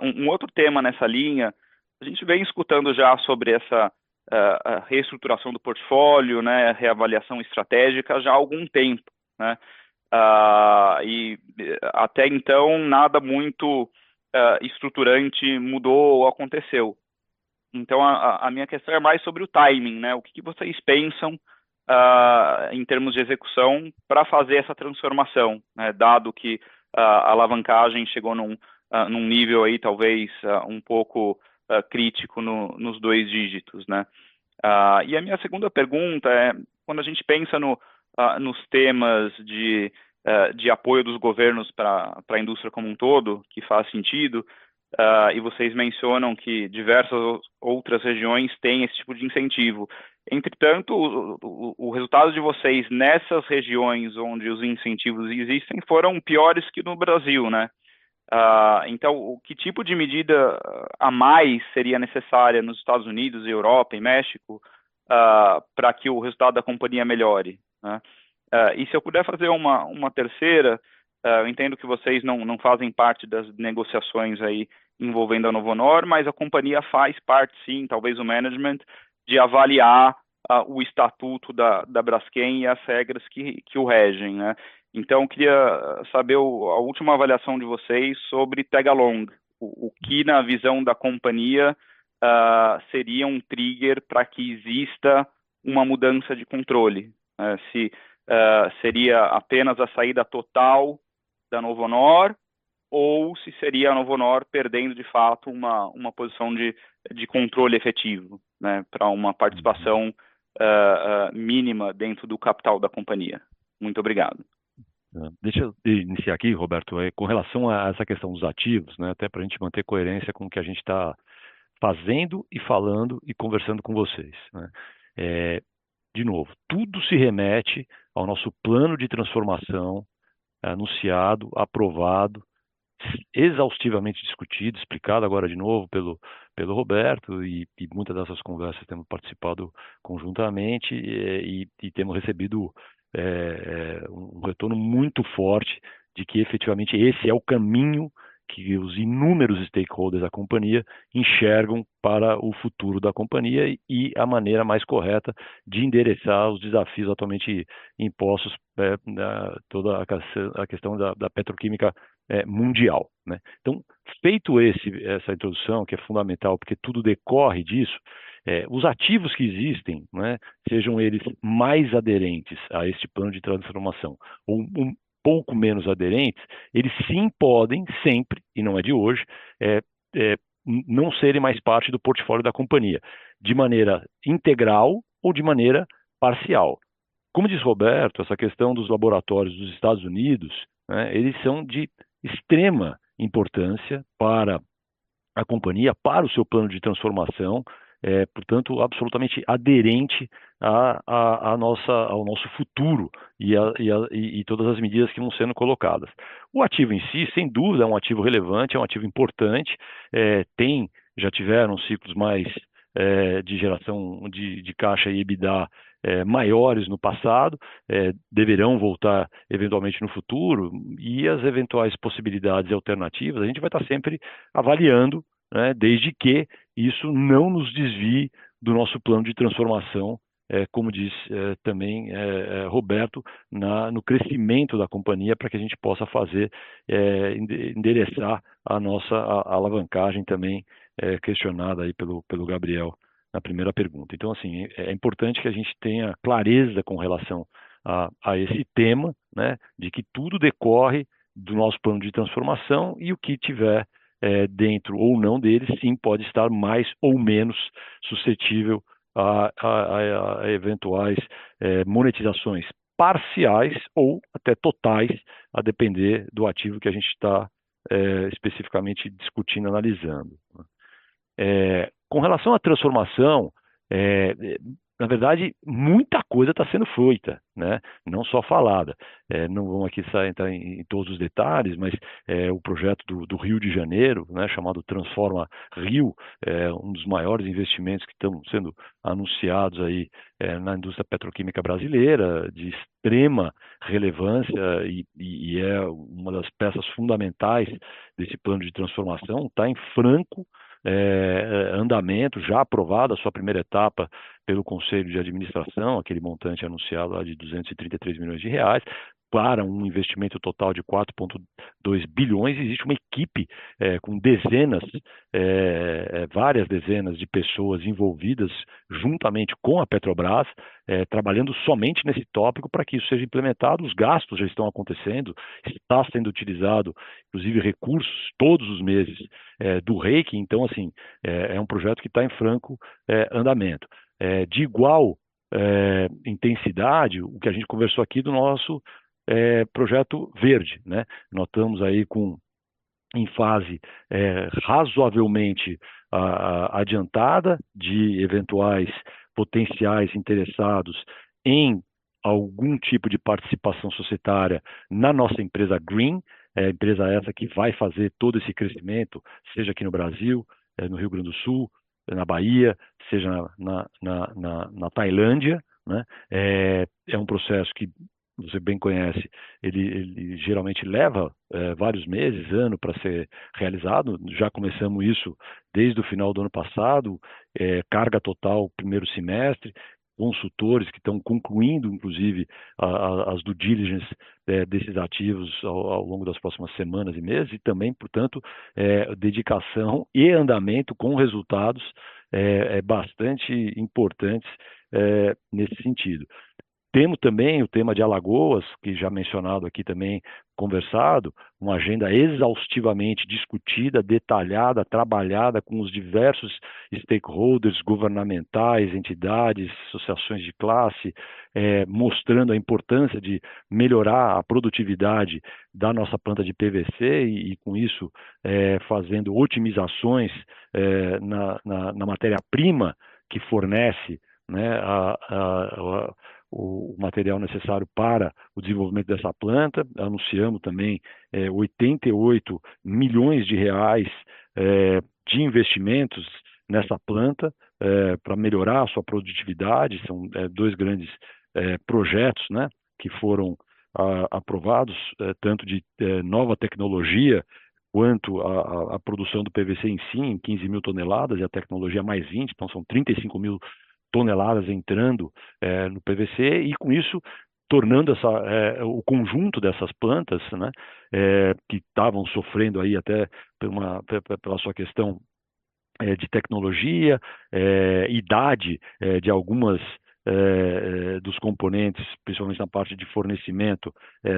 Um outro tema nessa linha, a gente vem escutando já sobre essa a reestruturação do portfólio, né, reavaliação estratégica já há algum tempo, né? Até então nada muito estruturante mudou ou aconteceu. Então a minha questão é mais sobre o timing, né? O que vocês pensam em termos de execução para fazer essa transformação, né? Dado que a alavancagem chegou num nível aí talvez um pouco crítico nos 2 dígitos, né? E a minha segunda pergunta é, quando a gente pensa nos temas de apoio dos governos para a indústria como um todo, que faz sentido, e vocês mencionam que diversas outras regiões têm esse tipo de incentivo. Entretanto, o resultado de vocês nessas regiões onde os incentivos existem foram piores que no Brasil, né? Então, que tipo de medida a mais seria necessária nos Estados Unidos, Europa e México para que o resultado da companhia melhore, né? E se eu puder fazer uma terceira, eu entendo que vocês não fazem parte das negociações aí envolvendo a Novonor, mas a companhia faz parte, sim, talvez o management, de avaliar o estatuto da Braskem e as regras que o regem, né? Então, eu queria saber a última avaliação de vocês sobre tag-along. O que, na visão da companhia, seria um trigger para que exista uma mudança de controle? Se seria apenas a saída total da Novonor ou se seria a Novonor perdendo, de fato, uma posição de controle efetivo, né, para uma participação mínima dentro do capital da companhia. Muito obrigado. Deixa eu iniciar aqui, Roberto, com relação a essa questão dos ativos, né, até para a gente manter coerência com o que a gente está fazendo e falando e conversando com vocês, né? De novo, tudo se remete ao nosso plano de transformação anunciado, aprovado, exaustivamente discutido, explicado agora de novo pelo Roberto, e muitas dessas conversas temos participado conjuntamente e temos recebido um retorno muito forte de que efetivamente esse é o caminho que os inúmeros stakeholders da companhia enxergam para o futuro da companhia e a maneira mais correta de endereçar os desafios atualmente impostos toda a questão da petroquímica mundial, né? Então, feito essa introdução, que é fundamental, porque tudo decorre disso, os ativos que existem, né, sejam eles mais aderentes a este plano de transformação ou um pouco menos aderentes, eles sim podem sempre, e não é de hoje, não serem mais parte do portfólio da companhia, de maneira integral ou de maneira parcial. Como diz Roberto, essa questão dos laboratórios dos Estados Unidos, né, eles são de extrema importância para a companhia, para o seu plano de transformação, portanto, absolutamente aderente ao nosso futuro e todas as medidas que vão sendo colocadas. O ativo em si, sem dúvida, é um ativo relevante, é um ativo importante, já tiveram ciclos mais de geração de caixa e EBITDA maiores no passado, deverão voltar eventualmente no futuro, e as eventuais possibilidades e alternativas a gente vai estar sempre avaliando, né, desde que isso não nos desvie do nosso plano de transformação, como diz também Roberto, no crescimento da companhia, para que a gente possa endereçar a nossa alavancagem também questionada aí pelo Gabriel na primeira pergunta. Então, assim, é importante que a gente tenha clareza com relação a esse tema, né, de que tudo decorre do nosso plano de transformação e o que tiver dentro ou não dele, sim, pode estar mais ou menos suscetível a eventuais monetizações parciais ou até totais, a depender do ativo que a gente está especificamente discutindo, analisando. Com relação à transformação, é, na verdade, muita coisa está sendo feita, né? Não só falada. Não vamos aqui entrar em todos os detalhes, mas o projeto do Rio de Janeiro, né, chamado Transforma Rio, é um dos maiores investimentos que estão sendo anunciados aí na indústria petroquímica brasileira, de extrema relevância e é uma das peças fundamentais desse plano de transformação, está em franco andamento, já aprovada a sua primeira etapa pelo Conselho de Administração, aquele montante anunciado lá de 233 milhões de reais, para um investimento total de 4,2 bilhões. Existe uma equipe com dezenas, várias dezenas de pessoas envolvidas juntamente com a Petrobras, trabalhando somente nesse tópico para que isso seja implementado. Os gastos já estão acontecendo, está sendo utilizado, inclusive, recursos todos os meses do REIQ. Então, assim, é um projeto que está em franco andamento. De igual intensidade, o que a gente conversou aqui do nosso projeto verde, né? Nós estamos aí em fase razoavelmente adiantada de eventuais potenciais interessados em algum tipo de participação societária na nossa empresa Green, empresa essa que vai fazer todo esse crescimento, seja aqui no Brasil, no Rio Grande do Sul, na Bahia, seja na Tailândia, né? É um processo que você bem conhece, ele geralmente leva vários meses, ano para ser realizado. Já começamos isso desde o final do ano passado, carga total primeiro semestre, consultores que estão concluindo, inclusive, as due diligence desses ativos ao longo das próximas semanas e meses, e também, portanto, dedicação e andamento com resultados bastante importantes nesse sentido. Temos também o tema de Alagoas, que já mencionado aqui também, conversado, uma agenda exaustivamente discutida, detalhada, trabalhada com os diversos stakeholders governamentais, entidades, associações de classe, mostrando a importância de melhorar a produtividade da nossa planta de PVC e com isso, fazendo otimizações na matéria-prima que fornece, né, o material necessário para o desenvolvimento dessa planta. Anunciamos também 88 milhões de reais de investimentos nessa planta para melhorar a sua produtividade. São dois grandes projetos, né, que foram aprovados, tanto de nova tecnologia quanto a produção do PVC em si, em 15 mil toneladas, e a tecnologia mais 20, então são 35 mil toneladas entrando no PVC, e com isso tornando o conjunto dessas plantas, né, que estavam sofrendo aí até pela sua questão de tecnologia, idade de algumas dos componentes, principalmente na parte de fornecimento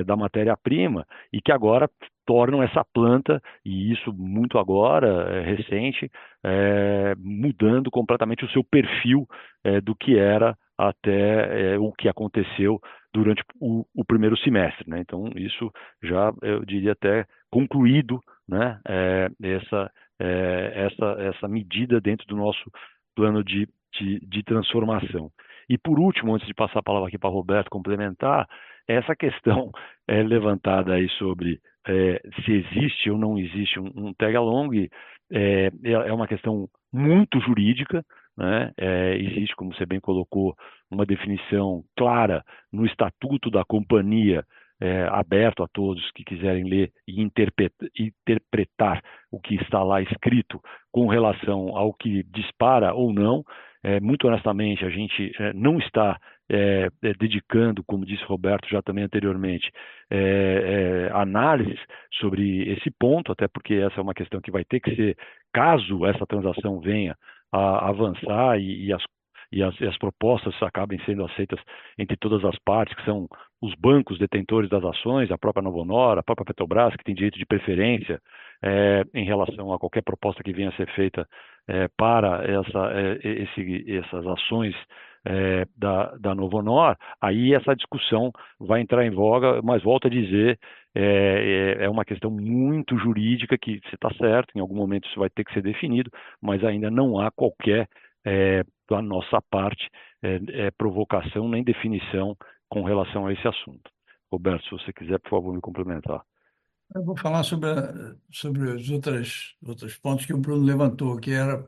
da matéria-prima, e que agora tornam essa planta, e isso muito agora, recente, mudando completamente o seu perfil do que era até o que aconteceu durante o primeiro semestre, né? Então, isso já, eu diria até concluído, né? Essa medida dentro do nosso plano de transformação. E por último, antes de passar a palavra aqui para o Roberto complementar, essa questão levantada aí sobre se existe ou não existe um tag-along, é uma questão muito jurídica, né? Existe, como você bem colocou, uma definição clara no estatuto da companhia, aberto a todos que quiserem ler e interpretar o que está lá escrito com relação ao que dispara ou não. Muito honestamente, a gente não está dedicando, como disse Roberto já também anteriormente, análises sobre esse ponto, até porque essa é uma questão que vai ter que ser, caso essa transação venha a avançar e e as propostas acabem sendo aceitas entre todas as partes, que são os bancos detentores das ações, a própria Novonor, a própria Petrobras, que tem direito de preferência em relação a qualquer proposta que venha a ser feita para essas ações da Novonor, aí essa discussão vai entrar em voga, mas volto a dizer, é uma questão muito jurídica que você está certo, em algum momento isso vai ter que ser definido, mas ainda não há qualquer, da nossa parte, provocação nem definição com relação a esse assunto. Roberto, se você quiser, por favor, me complementar. Eu vou falar sobre os outros pontos que o Bruno levantou, que era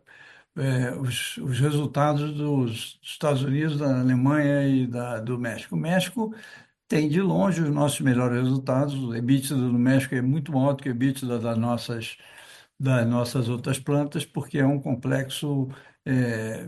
os resultados dos Estados Unidos, da Alemanha e do México. O México tem de longe os nossos melhores resultados. O EBITDA do México é muito maior do que o EBITDA das nossas outras plantas, porque é um complexo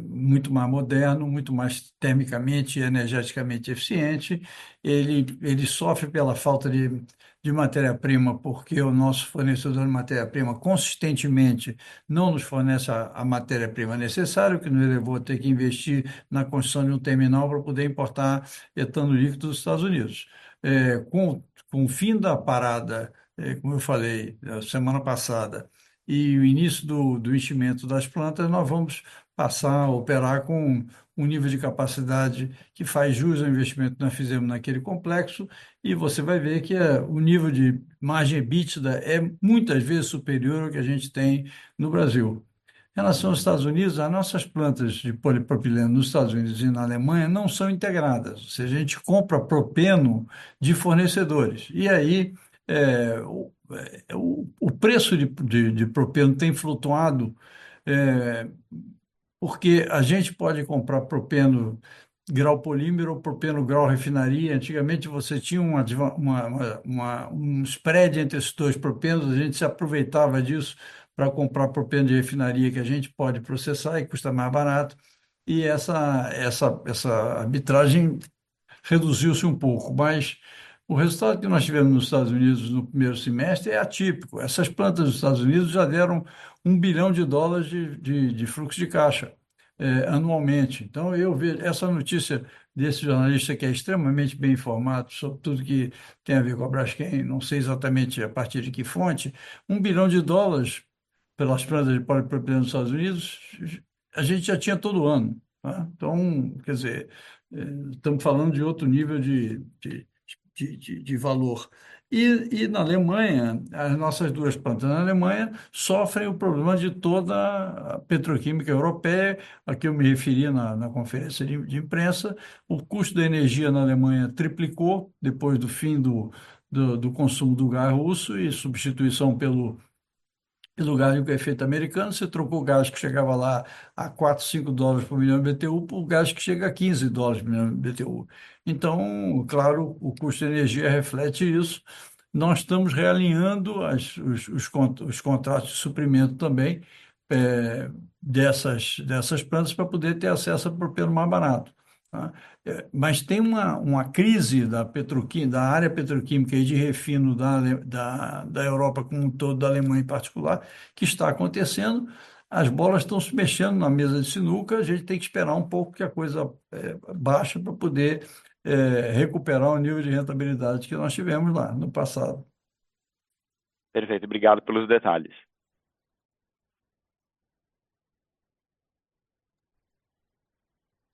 muito mais moderno, muito mais termicamente e energeticamente eficiente. Ele sofre pela falta de matéria-prima, porque o nosso fornecedor de matéria-prima consistentemente não nos fornece a matéria-prima necessária, o que nos levou a ter que investir na construção de um terminal para poder importar etano líquido dos Estados Unidos. Com o fim da parada, como eu falei, semana passada, e o início do enchimento das plantas, nós vamos passar a operar com um nível de capacidade que faz jus ao investimento que nós fizemos naquele complexo, e você vai ver que o nível de margem EBITDA é muitas vezes superior ao que a gente tem no Brasil. Em relação aos Estados Unidos, as nossas plantas de polipropileno nos Estados Unidos e na Alemanha não são integradas. Ou seja, a gente compra propeno de fornecedores. E aí, o preço de propeno tem flutuado, é, porque a gente pode comprar propeno grau polímero ou propeno grau refinaria. Antigamente você tinha um spread entre esses dois propenos, a gente se aproveitava disso para comprar propeno de refinaria que a gente pode processar e custa mais barato. E essa arbitragem reduziu-se um pouco, mas o resultado que nós tivemos nos Estados Unidos no primeiro semestre é atípico. Essas plantas dos Estados Unidos já deram US$ 1 bilhão de fluxo de caixa anualmente. Então, eu vejo essa notícia desse jornalista que é extremamente bem informado sobre tudo que tem a ver com a Braskem, não sei exatamente a partir de que fonte, US$ 1 bilhão pelas plantas de polipropileno dos Estados Unidos, a gente já tinha todo ano. Tá? Então, quer dizer, estamos falando de outro nível de valor. E na Alemanha, as nossas duas plantas na Alemanha sofrem o problema de toda a petroquímica europeia, a que eu me referi na conferência de imprensa. O custo da energia na Alemanha triplicou depois do fim do consumo do gás russo e substituição pelo gás com efeito americano. Você trocou o gás que chegava lá a US$ 4, US$ 5 por milhão de BTU por gás que chega a US$ 15 por milhão de BTU. Então, claro, o custo de energia reflete isso. Nós estamos realinhando os contratos de suprimento também dessas plantas para poder ter acesso a propeno mais barato. Tá? Mas tem uma crise da área petroquímica e de refino da Europa como um todo, da Alemanha em particular, que está acontecendo. As bolas estão se mexendo na mesa de sinuca, a gente tem que esperar um pouco que a coisa baixe para poder recuperar o nível de rentabilidade que nós tivemos lá no passado. Perfeito, obrigado pelos detalhes.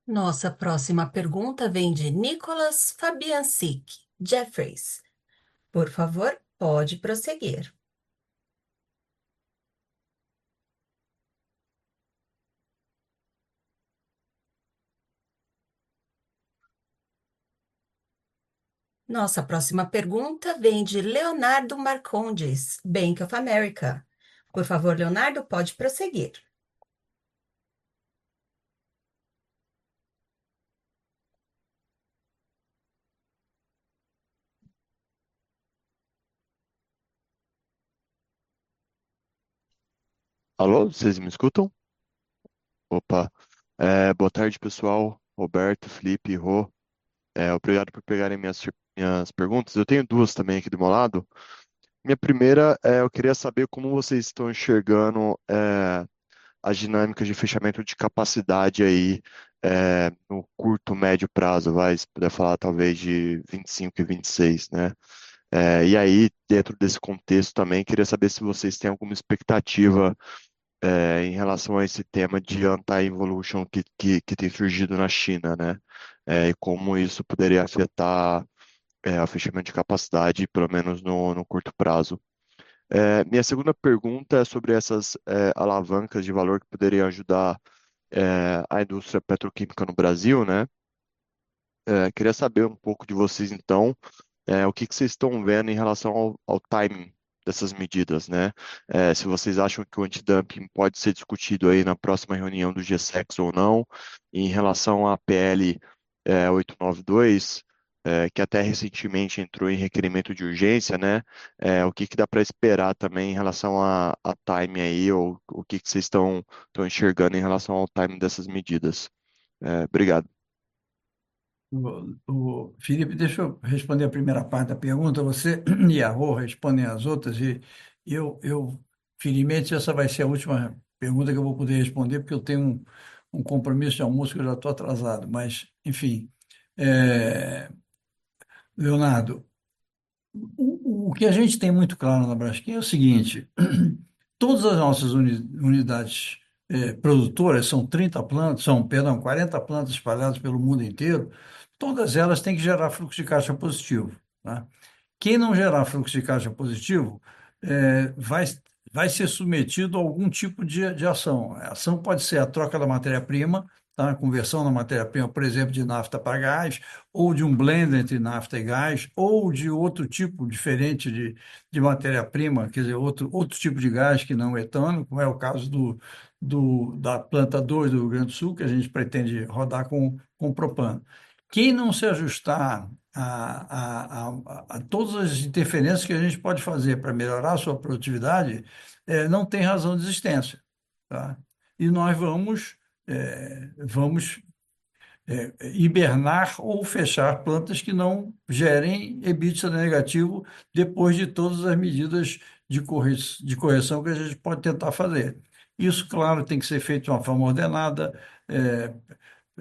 Nossa próxima pergunta vem de Nicolas Fabiancic, Jefferies. Por favor, pode prosseguir. Nossa próxima pergunta vem de Leonardo Marcondes, Bank of America. Por favor, Leonardo, pode prosseguir. Alô, vocês me escutam? Opa. Boa tarde, pessoal. Roberto, Felipe, Rô. Obrigado por pegarem minhas perguntas. Eu tenho duas também aqui do meu lado. Minha primeira, eu queria saber como vocês estão enxergando as dinâmicas de fechamento de capacidade aí no curto, médio prazo, vai, se puder falar talvez de 25 e 26, né? E aí, dentro desse contexto também, queria saber se vocês têm alguma expectativa em relação a esse tema de anti-involution que tem surgido na China, né? E como isso poderia afetar o fechamento de capacidade, pelo menos no curto prazo. Minha segunda pergunta é sobre essas alavancas de valor que poderiam ajudar a indústria petroquímica no Brasil, né? Queria saber um pouco de vocês, então, o que vocês estão vendo em relação ao timing dessas medidas, né? Se vocês acham que o antidumping pode ser discutido aí na próxima reunião do GSEX ou não, em relação à PL 892, que até recentemente entrou em requerimento de urgência, né? O que dá para esperar também em relação a timing aí, ou o que vocês estão enxergando em relação ao timing dessas medidas? Obrigado. Felipe, deixa eu responder a primeira parte da pergunta. Você e a Rô respondem as outras, e felizmente, essa vai ser a última pergunta que eu vou poder responder, porque eu tenho um compromisso de almoço que eu já estou atrasado. Mas, enfim, é, Leonardo, o que a gente tem muito claro na Braskem é o seguinte: todas as nossas unidades produtoras, são 30 plantas, perdão, 40 plantas espalhadas pelo mundo inteiro, todas elas têm que gerar fluxo de caixa positivo, tá? Quem não gerar fluxo de caixa positivo vai ser submetido a algum tipo de ação. A ação pode ser a troca da matéria-prima, tá? A conversão da matéria-prima, por exemplo, de nafta para gás, ou de um blend entre nafta e gás, ou de outro tipo diferente de matéria-prima, quer dizer, outro tipo de gás que não etano, como é o caso da planta 2 do Rio Grande do Sul, que a gente pretende rodar com propano. Quem não se ajustar a todas as interferências que a gente pode fazer para melhorar a sua produtividade, não tem razão de existência, tá? E nós vamos hibernar ou fechar plantas que não gerem EBITDA negativo depois de todas as medidas de correção que a gente pode tentar fazer. Isso, claro, tem que ser feito de uma forma ordenada, é,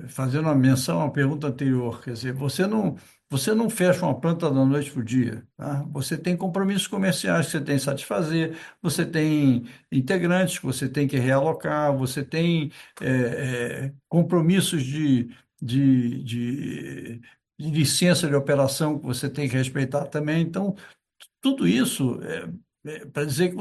fazendo uma menção à pergunta anterior, quer dizer, você não fecha uma planta da noite para o dia, tá? Você tem compromissos comerciais que você tem que satisfazer, você tem integrantes que você tem que realocar, você tem compromissos de, de, de licença de operação que você tem que respeitar também. Então, tudo isso para dizer que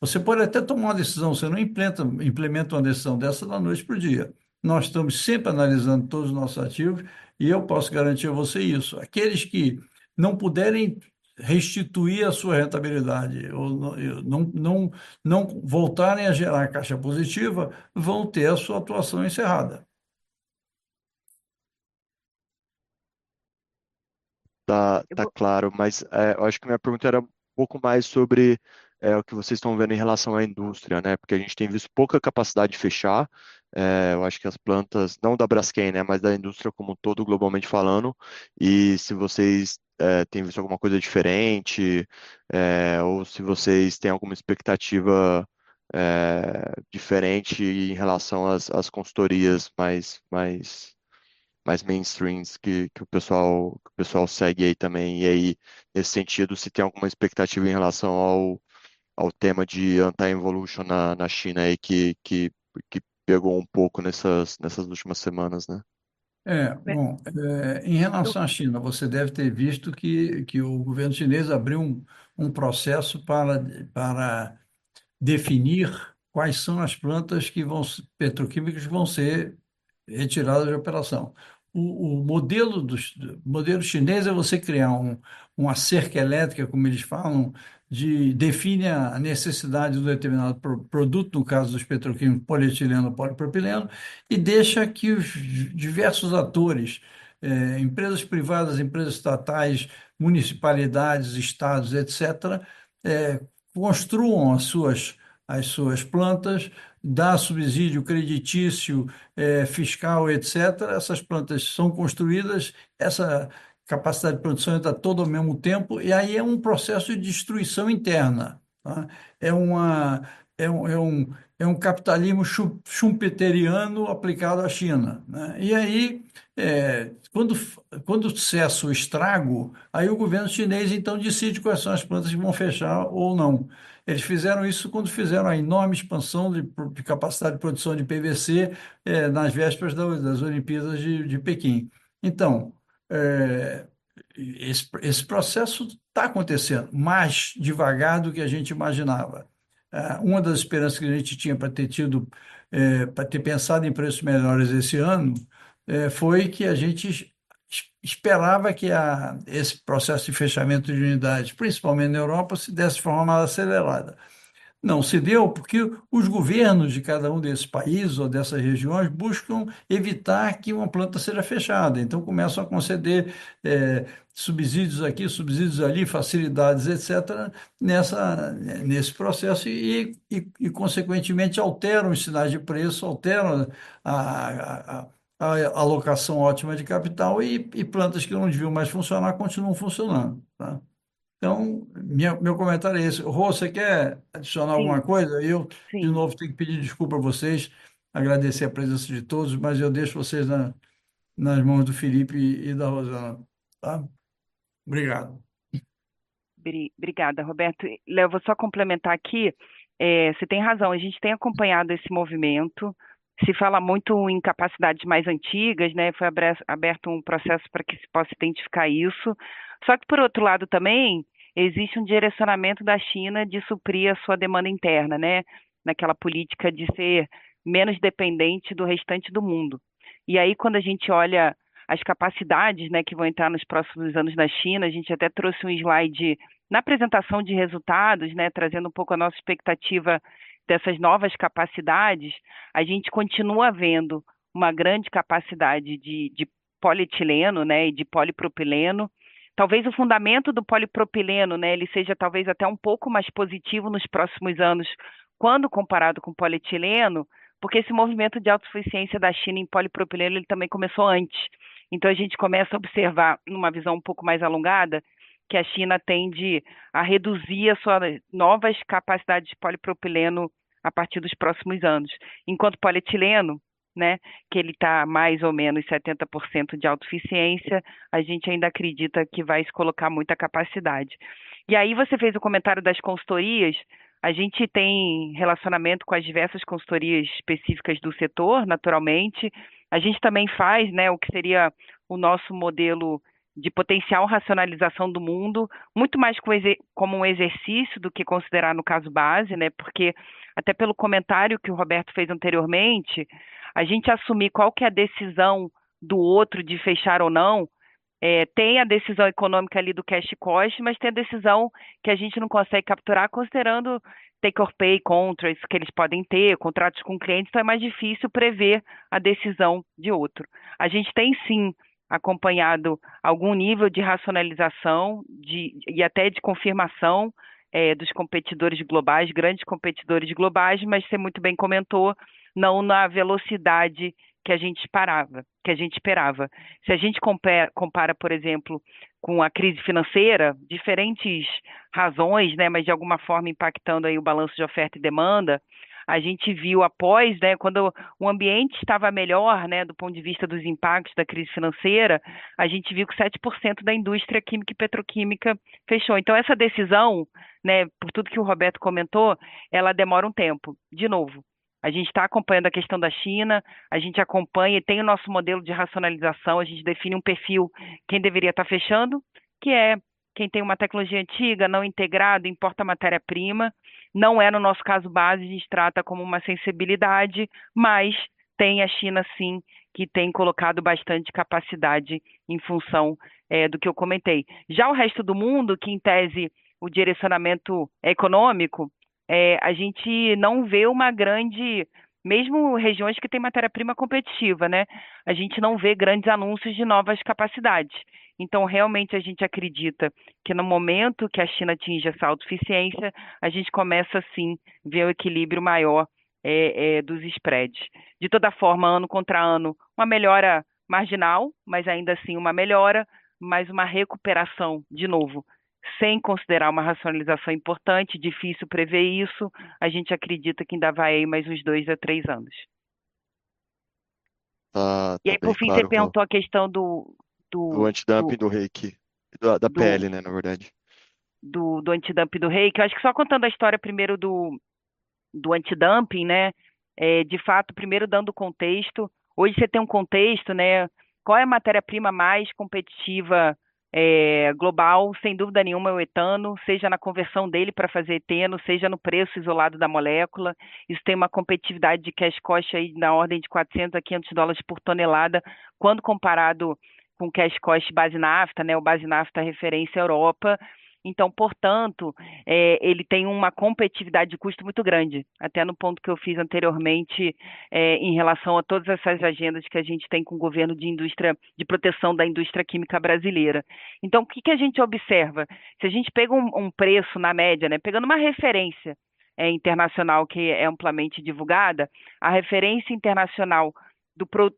você pode até tomar uma decisão, você não implementa uma decisão dessa da noite para o dia. Nós estamos sempre analisando todos os nossos ativos e eu posso garantir a você isso. Aqueles que não puderem restituir a sua rentabilidade ou não voltarem a gerar caixa positiva, vão ter a sua atuação encerrada. Tá claro, mas eu acho que minha pergunta era um pouco mais sobre o que vocês estão vendo em relação à indústria, né? Porque a gente tem visto pouca capacidade de fechar. Eu acho que as plantas, não da Braskem, né, mas da indústria como um todo, globalmente falando, e se vocês têm visto alguma coisa diferente, ou se vocês têm alguma expectativa diferente em relação às consultorias mais mainstreams que o pessoal segue aí também. E aí, nesse sentido, se tem alguma expectativa em relação ao tema de anti-involution na China aí que pegou um pouco nessas últimas semanas, né? Bom, em relação à China, você deve ter visto que o governo chinês abriu um processo para definir quais são as plantas petroquímicas que vão ser retirada de operação. O modelo chinês é você criar uma cerca elétrica, como eles falam, define a necessidade de um determinado produto, no caso dos petroquímicos, polietileno, polipropileno, e deixa que os diversos atores, empresas privadas, empresas estatais, municipalidades, estados, etc., construam as suas plantas, dá subsídio creditício, fiscal, etc. Essas plantas são construídas, essa capacidade de produção entra todo ao mesmo tempo, e aí é um processo de destruição interna, tá? É uma é um capitalismo schumpeteriano aplicado à China, né? E aí, quando cessa o estrago, aí o governo chinês então decide quais são as plantas que vão fechar ou não. Eles fizeram isso quando fizeram a enorme expansão de capacidade de produção de PVC, nas vésperas das Olimpíadas de Pequim. Então, eh, esse processo está acontecendo mais devagar do que a gente imaginava. Uma das esperanças que a gente tinha para ter tido, para ter pensado em preços melhores esse ano, foi que a gente esperava que esse processo de fechamento de unidades, principalmente na Europa, se desse de forma mais acelerada. Não se deu porque os governos de cada um desses países ou dessas regiões buscam evitar que uma planta seja fechada. Então, começam a conceder subsídios aqui, subsídios ali, facilidades, etc., nesse processo consequentemente, alteram os sinais de preço, alteram a alocação ótima de capital e plantas que não deviam mais funcionar continuam funcionando, tá? Então, meu comentário é esse. Rô, você quer adicionar alguma Sim, coisa? Eu, de sim. novo, tenho que pedir desculpa a vocês, agradecer a presença de todos, mas eu deixo vocês nas mãos do Felipe e da Rosana. Tá? Obrigado. Obrigada, Roberto. Léo, vou só complementar aqui. Você tem razão, a gente tem acompanhado esse movimento. Se fala muito em capacidades mais antigas, né? Foi aberto um processo para que se possa identificar isso. Só que, por outro lado, também existe um direcionamento da China de suprir a sua demanda interna, né? Naquela política de ser menos dependente do restante do mundo. E aí, quando a gente olha as capacidades, né, que vão entrar nos próximos anos na China, a gente até trouxe um slide na apresentação de resultados, né, trazendo um pouco a nossa expectativa dessas novas capacidades. A gente continua vendo uma grande capacidade de polietileno, né, e de polipropileno. Talvez o fundamento do polipropileno, né, ele seja talvez até um pouco mais positivo nos próximos anos, quando comparado com o polietileno, porque esse movimento de autossuficiência da China em polipropileno ele também começou antes. Então a gente começa a observar, numa visão um pouco mais alongada, que a China tende a reduzir as suas novas capacidades de polipropileno a partir dos próximos anos. Enquanto polietileno, né, que ele está mais ou menos 70% de autossuficiência, a gente ainda acredita que vai se colocar muita capacidade. E aí você fez o comentário das consultorias, a gente tem relacionamento com as diversas consultorias específicas do setor, naturalmente. A gente também faz, né, o que seria o nosso modelo de potencial racionalização do mundo, muito mais como um exercício do que considerar no caso base, né? Porque até pelo comentário que o Roberto fez anteriormente, a gente assumir qual que é a decisão do outro de fechar ou não, tem a decisão econômica ali do cash cost, mas tem a decisão que a gente não consegue capturar considerando take or pay contracts que eles podem ter, contratos com clientes, então é mais difícil prever a decisão de outro. A gente tem sim acompanhado algum nível de racionalização e até de confirmação dos competidores globais, grandes competidores globais, mas você muito bem comentou, não na velocidade que a gente esperava. Se a gente compara, por exemplo, com a crise financeira, diferentes razões, né, mas de alguma forma impactando aí o balanço de oferta e demanda, a gente viu após, né, quando o ambiente estava melhor, né, do ponto de vista dos impactos da crise financeira, a gente viu que 7% da indústria química e petroquímica fechou. Então, essa decisão, né, por tudo que o Roberto comentou, ela demora um tempo. De novo, a gente está acompanhando a questão da China, a gente acompanha e tem o nosso modelo de racionalização, a gente define um perfil quem deveria estar fechando, que é quem tem uma tecnologia antiga, não integrada, importa matéria-prima. Não é no nosso caso base, a gente trata como uma sensibilidade, mas tem a China sim, que tem colocado bastante capacidade em função do que eu comentei. Já o resto do mundo, que em tese o direcionamento é econômico, a gente não vê uma grande, mesmo regiões que têm matéria-prima competitiva, né? A gente não vê grandes anúncios de novas capacidades. Então, realmente, a gente acredita que no momento que a China atinge essa autossuficiência, a gente começa, sim, a ver o equilíbrio maior dos spreads. De toda forma, ano contra ano, uma melhora marginal, mas ainda assim uma melhora, mas uma recuperação, de novo, sem considerar uma racionalização importante, difícil prever isso, a gente acredita que ainda vai aí mais uns 2 a 3 anos. Tá, E tá aí, por bem fim, você claro, Rô. perguntou a questão Do do, antidumping do, do reiki, da do, PL, né, na verdade. do antidumping do rei, que eu acho que só contando a história primeiro do antidumping, né? De fato, primeiro dando contexto. Hoje você tem um contexto, né? Qual é a matéria-prima mais competitiva global? Sem dúvida nenhuma é o etano, seja na conversão dele para fazer eteno, seja no preço isolado da molécula. Isso tem uma competitividade de cash cost aí na ordem de 400 a 500 dólares por tonelada, quando comparado com cash cost base nafta, né? O base nafta referência à Europa. Então, portanto, ele tem uma competitividade de custo muito grande, até no ponto que eu fiz anteriormente, em relação a todas essas agendas que a gente tem com o governo de indústria, de proteção da indústria química brasileira. Então, o que que a gente observa? Se a gente pega um preço na média, né, pegando uma referência internacional que é amplamente divulgada, a referência internacional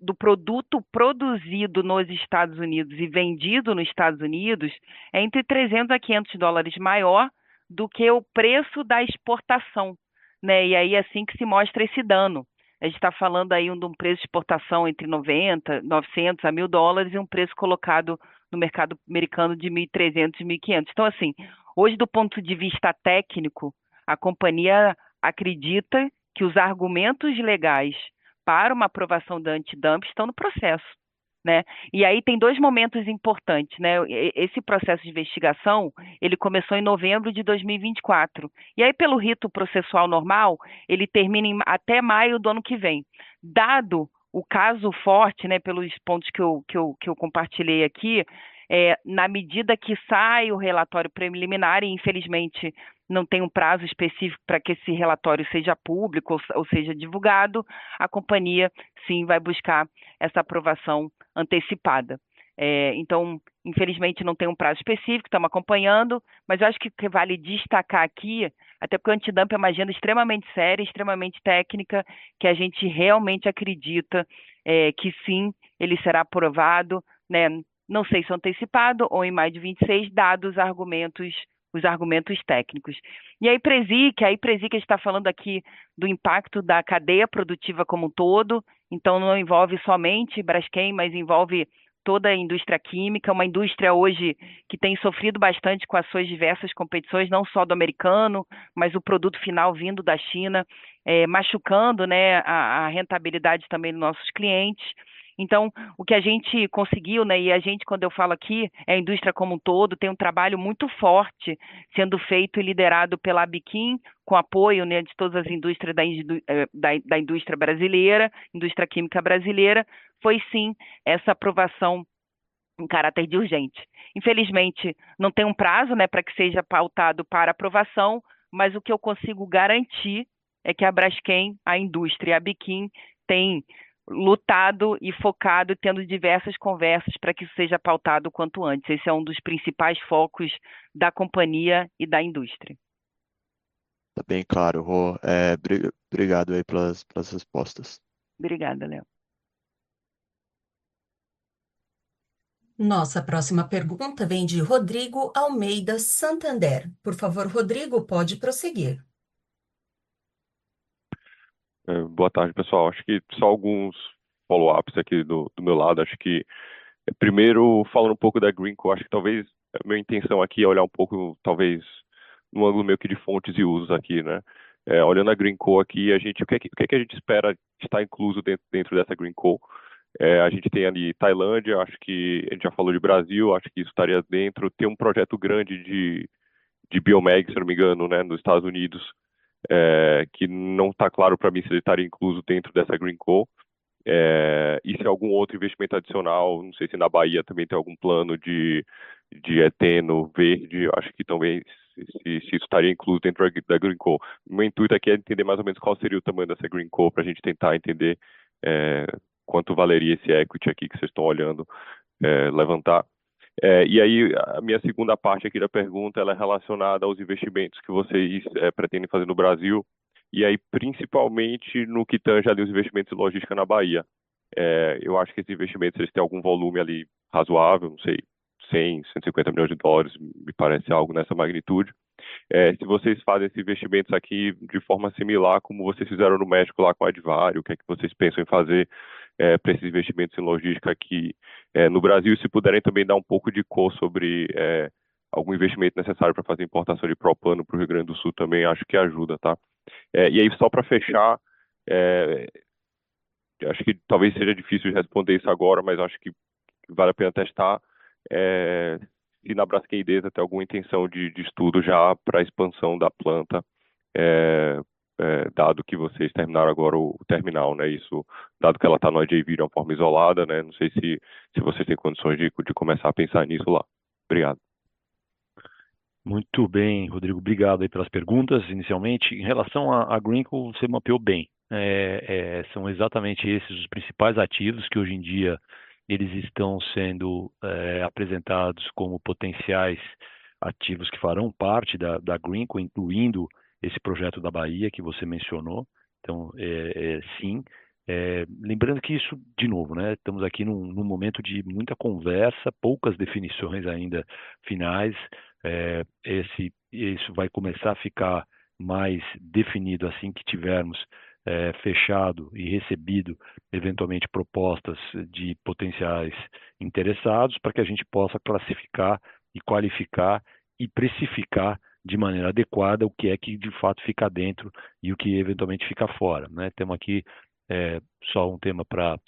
do produto produzido nos Estados Unidos e vendido nos Estados Unidos é entre 300 a 500 dólares maior do que o preço da exportação, né? E aí é assim que se mostra esse dano. A gente está falando aí de um preço de exportação entre 90, 900 a 1.000 dólares e um preço colocado no mercado americano de 1.300 e 1.500. Então, assim, hoje, do ponto de vista técnico, a companhia acredita que os argumentos legais para uma aprovação da antidumping estão no processo, né? E aí tem 2 momentos importantes, né? Esse processo de investigação, ele começou em novembro de 2024. E aí, pelo rito processual normal, ele termina até maio do ano que vem. Dado o caso forte, né, pelos pontos que eu compartilhei aqui, na medida que sai o relatório preliminar, e infelizmente não tem um prazo específico para que esse relatório seja público ou seja divulgado, a companhia sim vai buscar essa aprovação antecipada. Então, infelizmente, não tem um prazo específico, estamos acompanhando, mas eu acho que vale destacar aqui, até porque o antidumping é uma agenda extremamente séria, extremamente técnica, que a gente realmente acredita que sim, ele será aprovado, né? Não sei se antecipado ou em maio de 26, dados os argumentos técnicos. E a Ipresic, a gente está falando aqui do impacto da cadeia produtiva como um todo, então não envolve somente Braskem, mas envolve toda a indústria química, uma indústria hoje que tem sofrido bastante com as suas diversas competições, não só do americano, mas o produto final vindo da China, machucando, né, a rentabilidade também dos nossos clientes. Então, o que a gente conseguiu, né, e a gente, quando eu falo aqui, é a indústria como um todo, tem um trabalho muito forte sendo feito e liderado pela Abiquim, com apoio, né, de todas as indústrias da indústria brasileira, indústria química brasileira, foi sim essa aprovação em caráter de urgente. Infelizmente, não tem um prazo, né, para que seja pautado para aprovação, mas o que eu consigo garantir é que a Braskem, a indústria e a Biquim têm lutado e focado, tendo diversas conversas para que isso seja pautado o quanto antes. Esse é um dos principais focos da companhia e da indústria. Tá bem claro, Rô. Obrigado aí pelas respostas. Obrigada, Léo. Nossa próxima pergunta vem de Rodrigo Almeida Santander. Por favor, Rodrigo, pode prosseguir. Boa tarde, pessoal. Acho que só alguns follow-ups aqui do meu lado. Acho que, primeiro, falando um pouco da Greenco, acho que talvez a minha intenção aqui é olhar um pouco, talvez, no ângulo meio que de fontes e usos aqui, né? Olhando a Greenco aqui, o que é que a gente espera estar incluso dentro dessa Greenco? A gente tem ali Tailândia, acho que a gente já falou de Brasil, acho que isso estaria dentro. Tem um projeto grande de Biomeg, se não me engano, né, nos Estados Unidos, que não está claro para mim se ele estaria incluso dentro dessa Green Co. E se algum outro investimento adicional, não sei se na Bahia também tem algum plano de eteno verde, acho que também se isso estaria incluso dentro da Green Co. O meu intuito aqui é entender mais ou menos qual seria o tamanho dessa Green Co. para a gente tentar entender quanto valeria esse equity aqui que vocês estão olhando levantar. E aí, a minha segunda parte aqui da pergunta, ela é relacionada aos investimentos que vocês pretendem fazer no Brasil, e aí principalmente no que tange ali os investimentos em logística na Bahia. Eu acho que esses investimentos eles têm algum volume ali razoável, não sei, 100, 150 milhões de dólares, me parece algo nessa magnitude. Se vocês fazem esses investimentos aqui de forma similar como vocês fizeram no México lá com a Advário, o que é que vocês pensam em fazer para esses investimentos em logística aqui no Brasil? Se puderem também dar um pouco de cor sobre algum investimento necessário para fazer importação de propano para o Rio Grande do Sul também, acho que ajuda, tá? E aí, só para fechar, acho que talvez seja difícil de responder isso agora, mas acho que vale a pena testar se na Braskem Idesa tem alguma intenção de estudo já para a expansão da planta, dado que vocês terminaram agora o terminal, né? Isso, dado que ela está no JV de uma forma isolada, né? Não sei se vocês têm condições de começar a pensar nisso lá. Obrigado. Muito bem, Rodrigo, obrigado aí pelas perguntas. Inicialmente, em relação à Greenko, você mapeou bem. São exatamente esses os principais ativos que hoje em dia eles estão sendo apresentados como potenciais ativos que farão parte da Greenko, incluindo esse projeto da Bahia que você mencionou. Então, sim. Lembrando que isso, de novo, né, estamos aqui num momento de muita conversa, poucas definições ainda finais. Isso vai começar a ficar mais definido assim que tivermos fechado e recebido eventualmente propostas de potenciais interessados, para que a gente possa classificar e qualificar e precificar de maneira adequada o que é que de fato fica dentro e o que eventualmente fica fora, né? Temos aqui só um tema para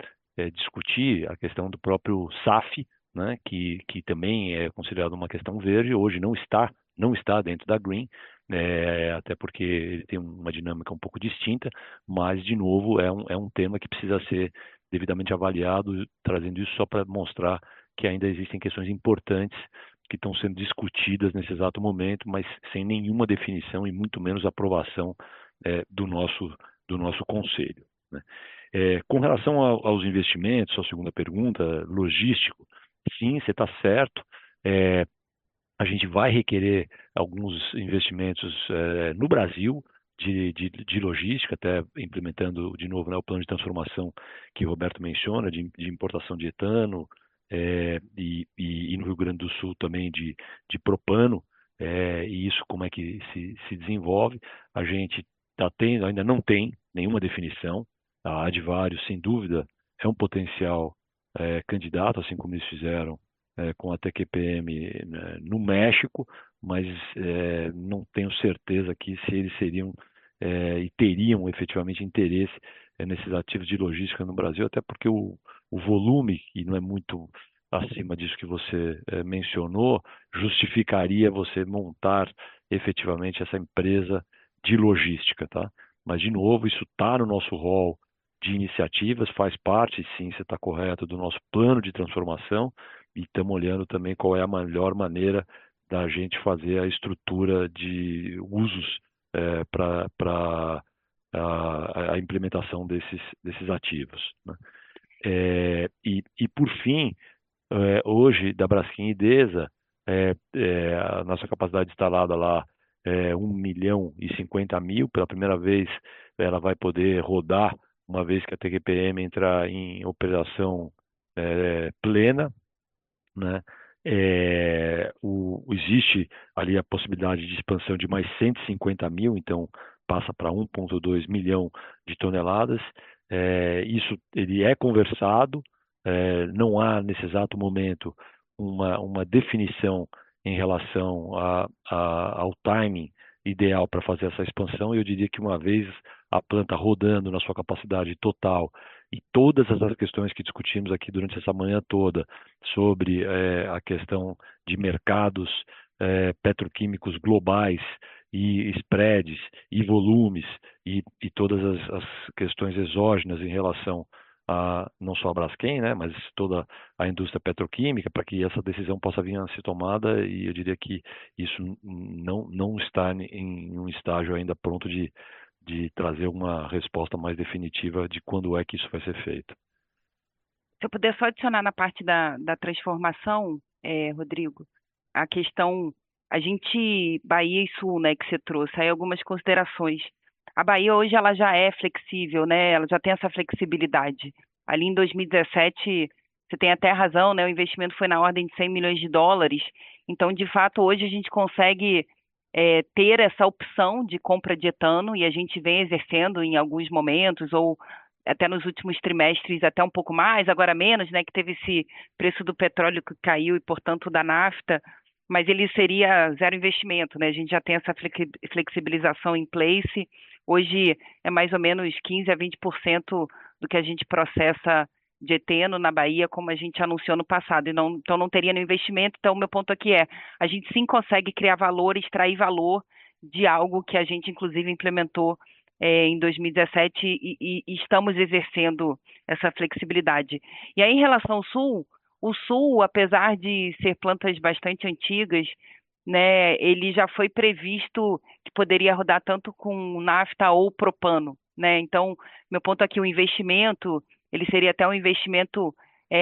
discutir, a questão do próprio SAF, né, que também é considerado uma questão verde, hoje não está dentro da Green, até porque ele tem uma dinâmica um pouco distinta, mas, de novo, é um tema que precisa ser devidamente avaliado, trazendo isso só para mostrar que ainda existem questões importantes que estão sendo discutidas nesse exato momento, mas sem nenhuma definição e muito menos aprovação do nosso conselho, né? Com relação aos investimentos, a segunda pergunta, logístico, sim, você está certo. A gente vai requerer alguns investimentos no Brasil de logística, até implementando de novo, né, o plano de transformação que o Roberto menciona, de importação de etano, e no Rio Grande do Sul também de propano, e isso como é que se desenvolve. A gente ainda não tem nenhuma definição. A Advário, sem dúvida, é um potencial candidato, assim como eles fizeram com a TQPM, né, no México, mas não tenho certeza que se eles seriam e teriam efetivamente interesse nesses ativos de logística no Brasil, até porque o volume, e não é muito acima disso que você mencionou, justificaria você montar efetivamente essa empresa de logística, tá? Mas, de novo, isso está no nosso rol de iniciativas, faz parte, sim, você está correto, do nosso plano de transformação, e estamos olhando também qual é a melhor maneira da gente fazer a estrutura de usos para a implementação desses ativos, né? E por fim, hoje, da Braskem Idesa, a nossa capacidade instalada lá é 1.050.000. Pela primeira vez, ela vai poder rodar, uma vez que a TQPM entrar em operação plena, né? Existe ali a possibilidade de expansão de mais 150.000, então passa para 1,2 milhão de toneladas. Isso ele é conversado, não há nesse exato momento uma definição em relação ao timing ideal para fazer essa expansão. Eu diria que uma vez a planta rodando na sua capacidade total, e todas essas questões que discutimos aqui durante essa manhã toda, sobre a questão de mercados petroquímicos globais, e spreads, e volumes, e todas as questões exógenas em relação a não só a Braskem, né, mas toda a indústria petroquímica, para que essa decisão possa vir a ser tomada, e eu diria que isso não está em um estágio ainda pronto de trazer uma resposta mais definitiva de quando é que isso vai ser feito. Se eu puder só adicionar na parte da transformação, Rodrigo, a questão, a gente, Bahia e Sul, né, que você trouxe, aí algumas considerações. A Bahia hoje ela já é flexível, né, ela já tem essa flexibilidade. Ali em 2017, você tem até razão, né? O investimento foi na ordem de 100 milhões de dólares. Então, de fato, hoje a gente consegue ter essa opção de compra de etano e a gente vem exercendo em alguns momentos ou até nos últimos trimestres até um pouco mais, agora menos, né? Que teve esse preço do petróleo que caiu e, portanto, da nafta, mas ele seria zero investimento, né? A gente já tem essa flexibilização em place. Hoje é mais ou menos 15 a 20% do que a gente processa de eteno na Bahia, como a gente anunciou no passado, e não, então não teria nenhum investimento. Então, o meu ponto aqui é, a gente sim consegue criar valor, extrair valor de algo que a gente, inclusive, implementou em 2017 e estamos exercendo essa flexibilidade. E aí, em relação ao Sul, o Sul, apesar de ser plantas bastante antigas, né, ele já foi previsto que poderia rodar tanto com nafta ou propano, né? Então, meu ponto aqui, o investimento, ele seria até um investimento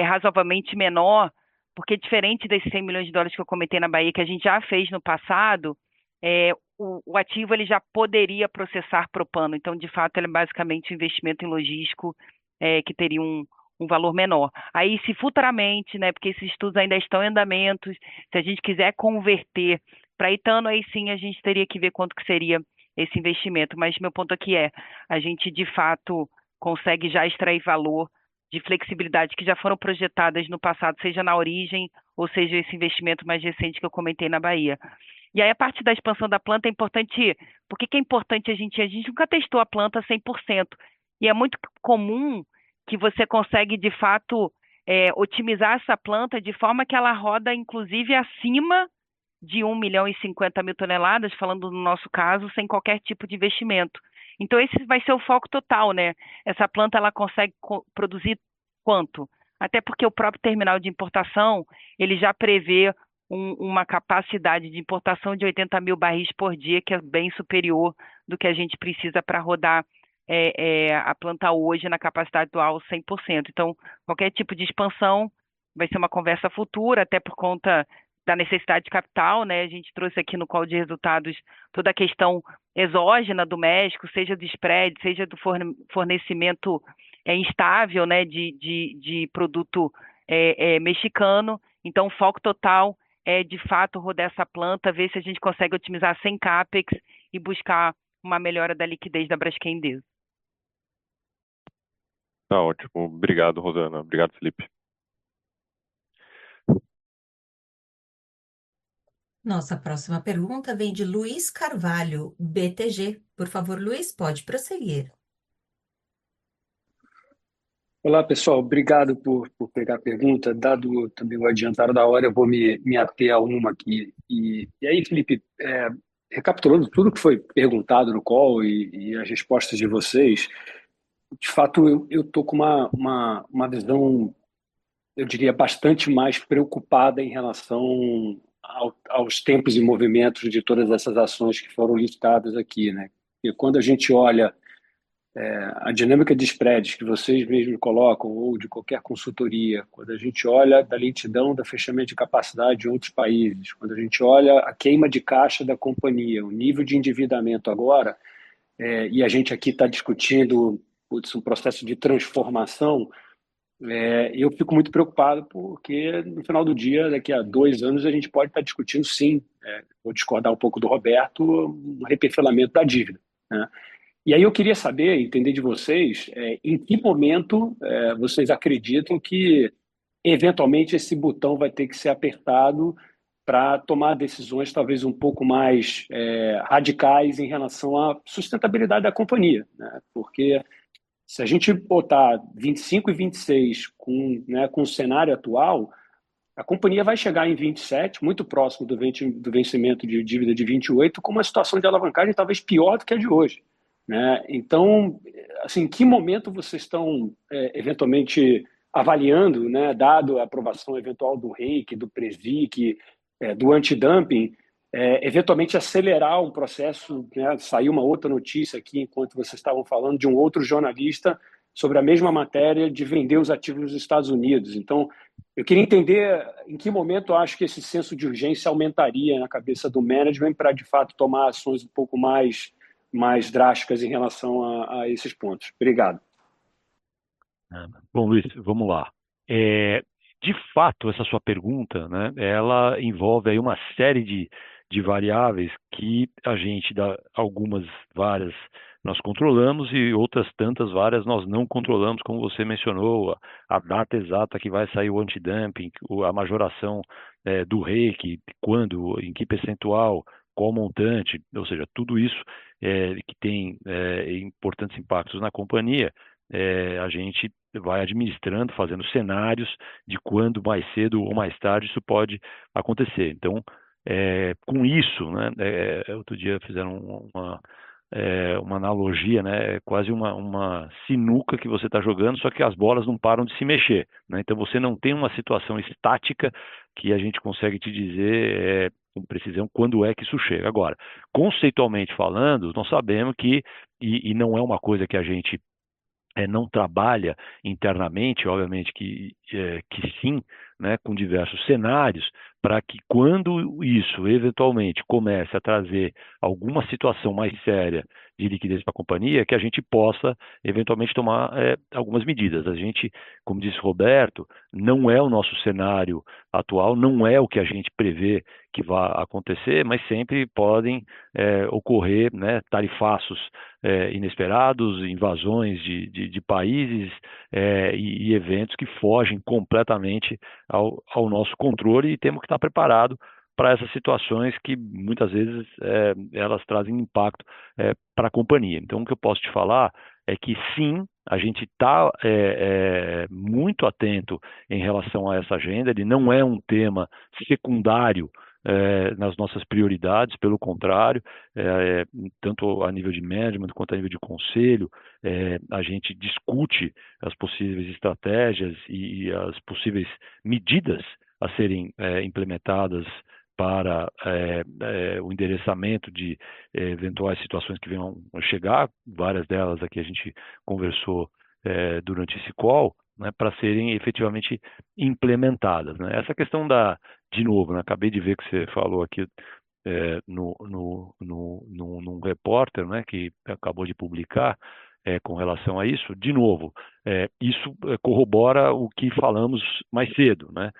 razoavelmente menor, porque diferente desses 100 milhões de dólares que eu comentei na Bahia, que a gente já fez no passado, o ativo ele já poderia processar propano. Então, de fato, ele é basicamente um investimento em logístico que teria um valor menor. Aí, se futuramente, né, porque esses estudos ainda estão em andamentos, se a gente quiser converter para etano, aí sim a gente teria que ver quanto que seria esse investimento. Mas meu ponto aqui é, a gente de fato consegue já extrair valor de flexibilidade que já foram projetadas no passado, seja na origem, ou seja, esse investimento mais recente que eu comentei na Bahia. E aí a parte da expansão da planta é importante, por que é importante a gente nunca testou a planta 100%, e é muito comum que você consegue, de fato, otimizar essa planta de forma que ela roda, inclusive, acima de 1 milhão e 50 mil toneladas, falando no nosso caso, sem qualquer tipo de investimento. Então, esse vai ser o foco total, né? Essa planta, ela consegue produzir quanto? Até porque o próprio terminal de importação, ele já prevê uma capacidade de importação de 80 mil barris por dia, que é bem superior do que a gente precisa para rodar a planta hoje na capacidade dual 100%. Então, qualquer tipo de expansão vai ser uma conversa futura, até por conta da necessidade de capital, né? A gente trouxe aqui no call de resultados toda a questão exógena do México, seja do spread, seja do fornecimento instável, né, de produto mexicano. Então, o foco total é, de fato, rodar essa planta, ver se a gente consegue otimizar sem CAPEX e buscar uma melhora da liquidez da Braskem Deus. Tá ótimo. Obrigado, Rosana. Obrigado, Felipe. Nossa próxima pergunta vem de Luiz Carvalho, BTG. Por favor, Luiz, pode prosseguir. Olá, pessoal. Obrigado por pegar a pergunta. Dado também o adiantado da hora, eu vou me ater a uma aqui. E aí, Felipe, recapitulando tudo que foi perguntado no call e as respostas de vocês, de fato, eu estou com uma visão, eu diria, bastante mais preocupada em relação aos tempos e movimentos de todas essas ações que foram listadas aqui, né? E quando a gente olha a dinâmica de spreads que vocês mesmos colocam, ou de qualquer consultoria, quando a gente olha da lentidão da fechamento de capacidade em outros países, quando a gente olha a queima de caixa da companhia, o nível de endividamento agora, e a gente aqui está discutindo um processo de transformação, eu fico muito preocupado porque no final do dia, daqui a 2 anos, a gente pode estar discutindo sim, vou discordar um pouco do Roberto, um reperfilamento da dívida, né? E aí eu queria saber, entender de vocês, em que momento vocês acreditam que, eventualmente, esse botão vai ter que ser apertado para tomar decisões talvez um pouco mais radicais em relação à sustentabilidade da companhia, né? Porque se a gente botar 25 e 26 com o cenário atual, a companhia vai chegar em 27, muito próximo do vencimento de dívida de 28, com uma situação de alavancagem talvez pior do que a de hoje, né? Então, assim, em que momento vocês estão eventualmente avaliando, né, dado a aprovação eventual do REIQ, do PRESIC, do antidumping, eventualmente acelerar um processo, né? Saiu uma outra notícia aqui, enquanto vocês estavam falando, de um outro jornalista sobre a mesma matéria de vender os ativos nos Estados Unidos. Então, eu queria entender em que momento eu acho que esse senso de urgência aumentaria na cabeça do management para, de fato, tomar ações um pouco mais drásticas em relação a esses pontos. Obrigado. Bom, Luiz, vamos lá. de fato, essa sua pergunta, né, ela envolve aí uma série de variáveis que a gente dá algumas, várias, nós controlamos e outras tantas várias nós não controlamos, como você mencionou, a data exata que vai sair o antidumping, a majoração do REIQ, quando, em que percentual, qual montante, ou seja, tudo isso que tem importantes impactos na companhia, a gente vai administrando, fazendo cenários de quando mais cedo ou mais tarde isso pode acontecer. Então, com isso, né, outro dia fizeram uma analogia, né, quase uma sinuca que você está jogando, só que as bolas não param de se mexer, né? Então você não tem uma situação estática que a gente consegue te dizer com precisão quando é que isso chega. Agora, conceitualmente falando, nós sabemos que, e não é uma coisa que a gente não trabalha internamente, obviamente que sim, né, com diversos cenários, para que quando isso eventualmente comece a trazer alguma situação mais séria de liquidez para a companhia, que a gente possa eventualmente tomar algumas medidas. A gente, como disse o Roberto, não é o nosso cenário atual, não é o que a gente prevê que vai acontecer, mas sempre podem ocorrer, né, tarifaços inesperados, invasões de países e eventos que fogem completamente ao nosso controle e temos que estar preparado para essas situações que muitas vezes elas trazem impacto para a companhia. Então, o que eu posso te falar é que sim, a gente está muito atento em relação a essa agenda, ele não é um tema secundário nas nossas prioridades, pelo contrário, tanto a nível de management quanto a nível de conselho, a gente discute as possíveis estratégias e as possíveis medidas a serem implementadas para o endereçamento de eventuais situações que venham a chegar, várias delas aqui a gente conversou durante esse call, né, para serem efetivamente implementadas, né? Essa questão de novo, né, acabei de ver que você falou aqui num repórter, né, que acabou de publicar com relação a isso, de novo, isso corrobora o que falamos mais cedo, né,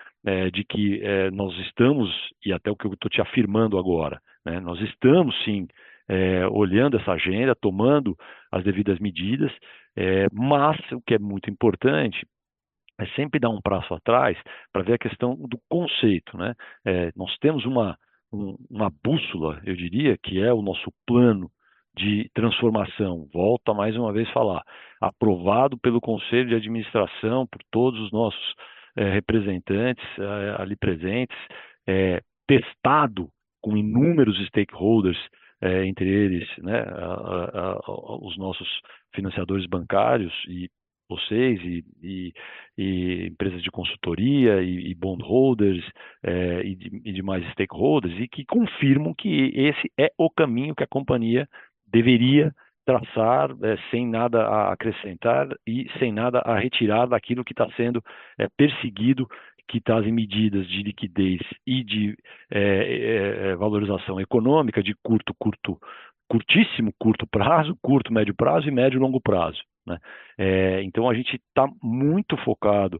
de que nós estamos, e até o que eu estou te afirmando agora, né, nós estamos sim olhando essa agenda, tomando as devidas medidas, mas o que é muito importante é sempre dar um passo atrás para ver a questão do conceito, né? Nós temos uma bússola, eu diria, que é o nosso plano de transformação. Volto a mais uma vez falar, aprovado pelo Conselho de Administração, por todos os nossos representantes ali presentes, testado com inúmeros stakeholders, entre eles, né, os nossos financiadores bancários e vocês e empresas de consultoria e bondholders e demais stakeholders e que confirmam que esse é o caminho que a companhia deveria traçar sem nada a acrescentar e sem nada a retirar daquilo que está sendo perseguido, que trazem medidas de liquidez e de valorização econômica de curtíssimo, curto prazo, curto, médio prazo e médio e longo prazo, né? Então a gente está muito focado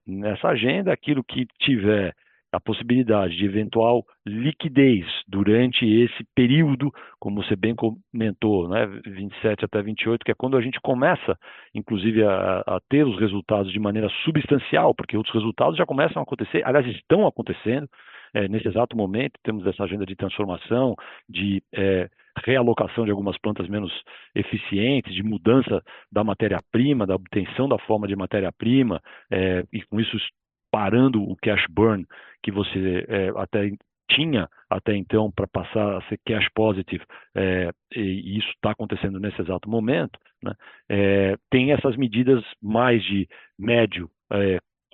nessa agenda, aquilo que tiver a possibilidade de eventual liquidez durante esse período, como você bem comentou, né, 27 até 28, que é quando a gente começa, inclusive, a ter os resultados de maneira substancial, porque outros resultados já começam a acontecer, aliás, estão acontecendo. Nesse exato momento, temos essa agenda de transformação, de realocação de algumas plantas menos eficientes, de mudança da matéria-prima, da obtenção da forma de matéria-prima, e com isso parando o cash burn que você tinha até então para passar a ser cash positive, e isso está acontecendo nesse exato momento, né? Tem essas medidas mais de médio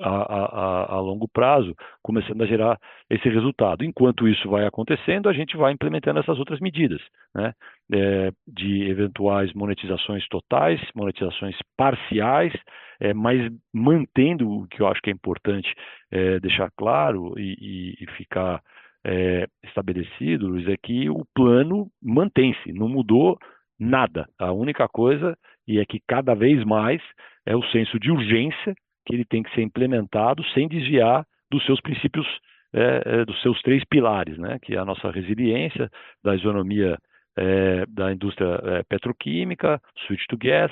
a longo prazo, começando a gerar esse resultado. Enquanto isso vai acontecendo, a gente vai implementando essas outras medidas, né? De eventuais monetizações totais, monetizações parciais, mas mantendo o que eu acho que é importante deixar claro e ficar estabelecido, Luiz, é que o plano mantém-se, não mudou nada. A única coisa é que cada vez mais é o senso de urgência que ele tem que ser implementado sem desviar dos seus princípios, dos seus 3 pilares, né? Que é a nossa resiliência, da isonomia da indústria petroquímica, switch to gas,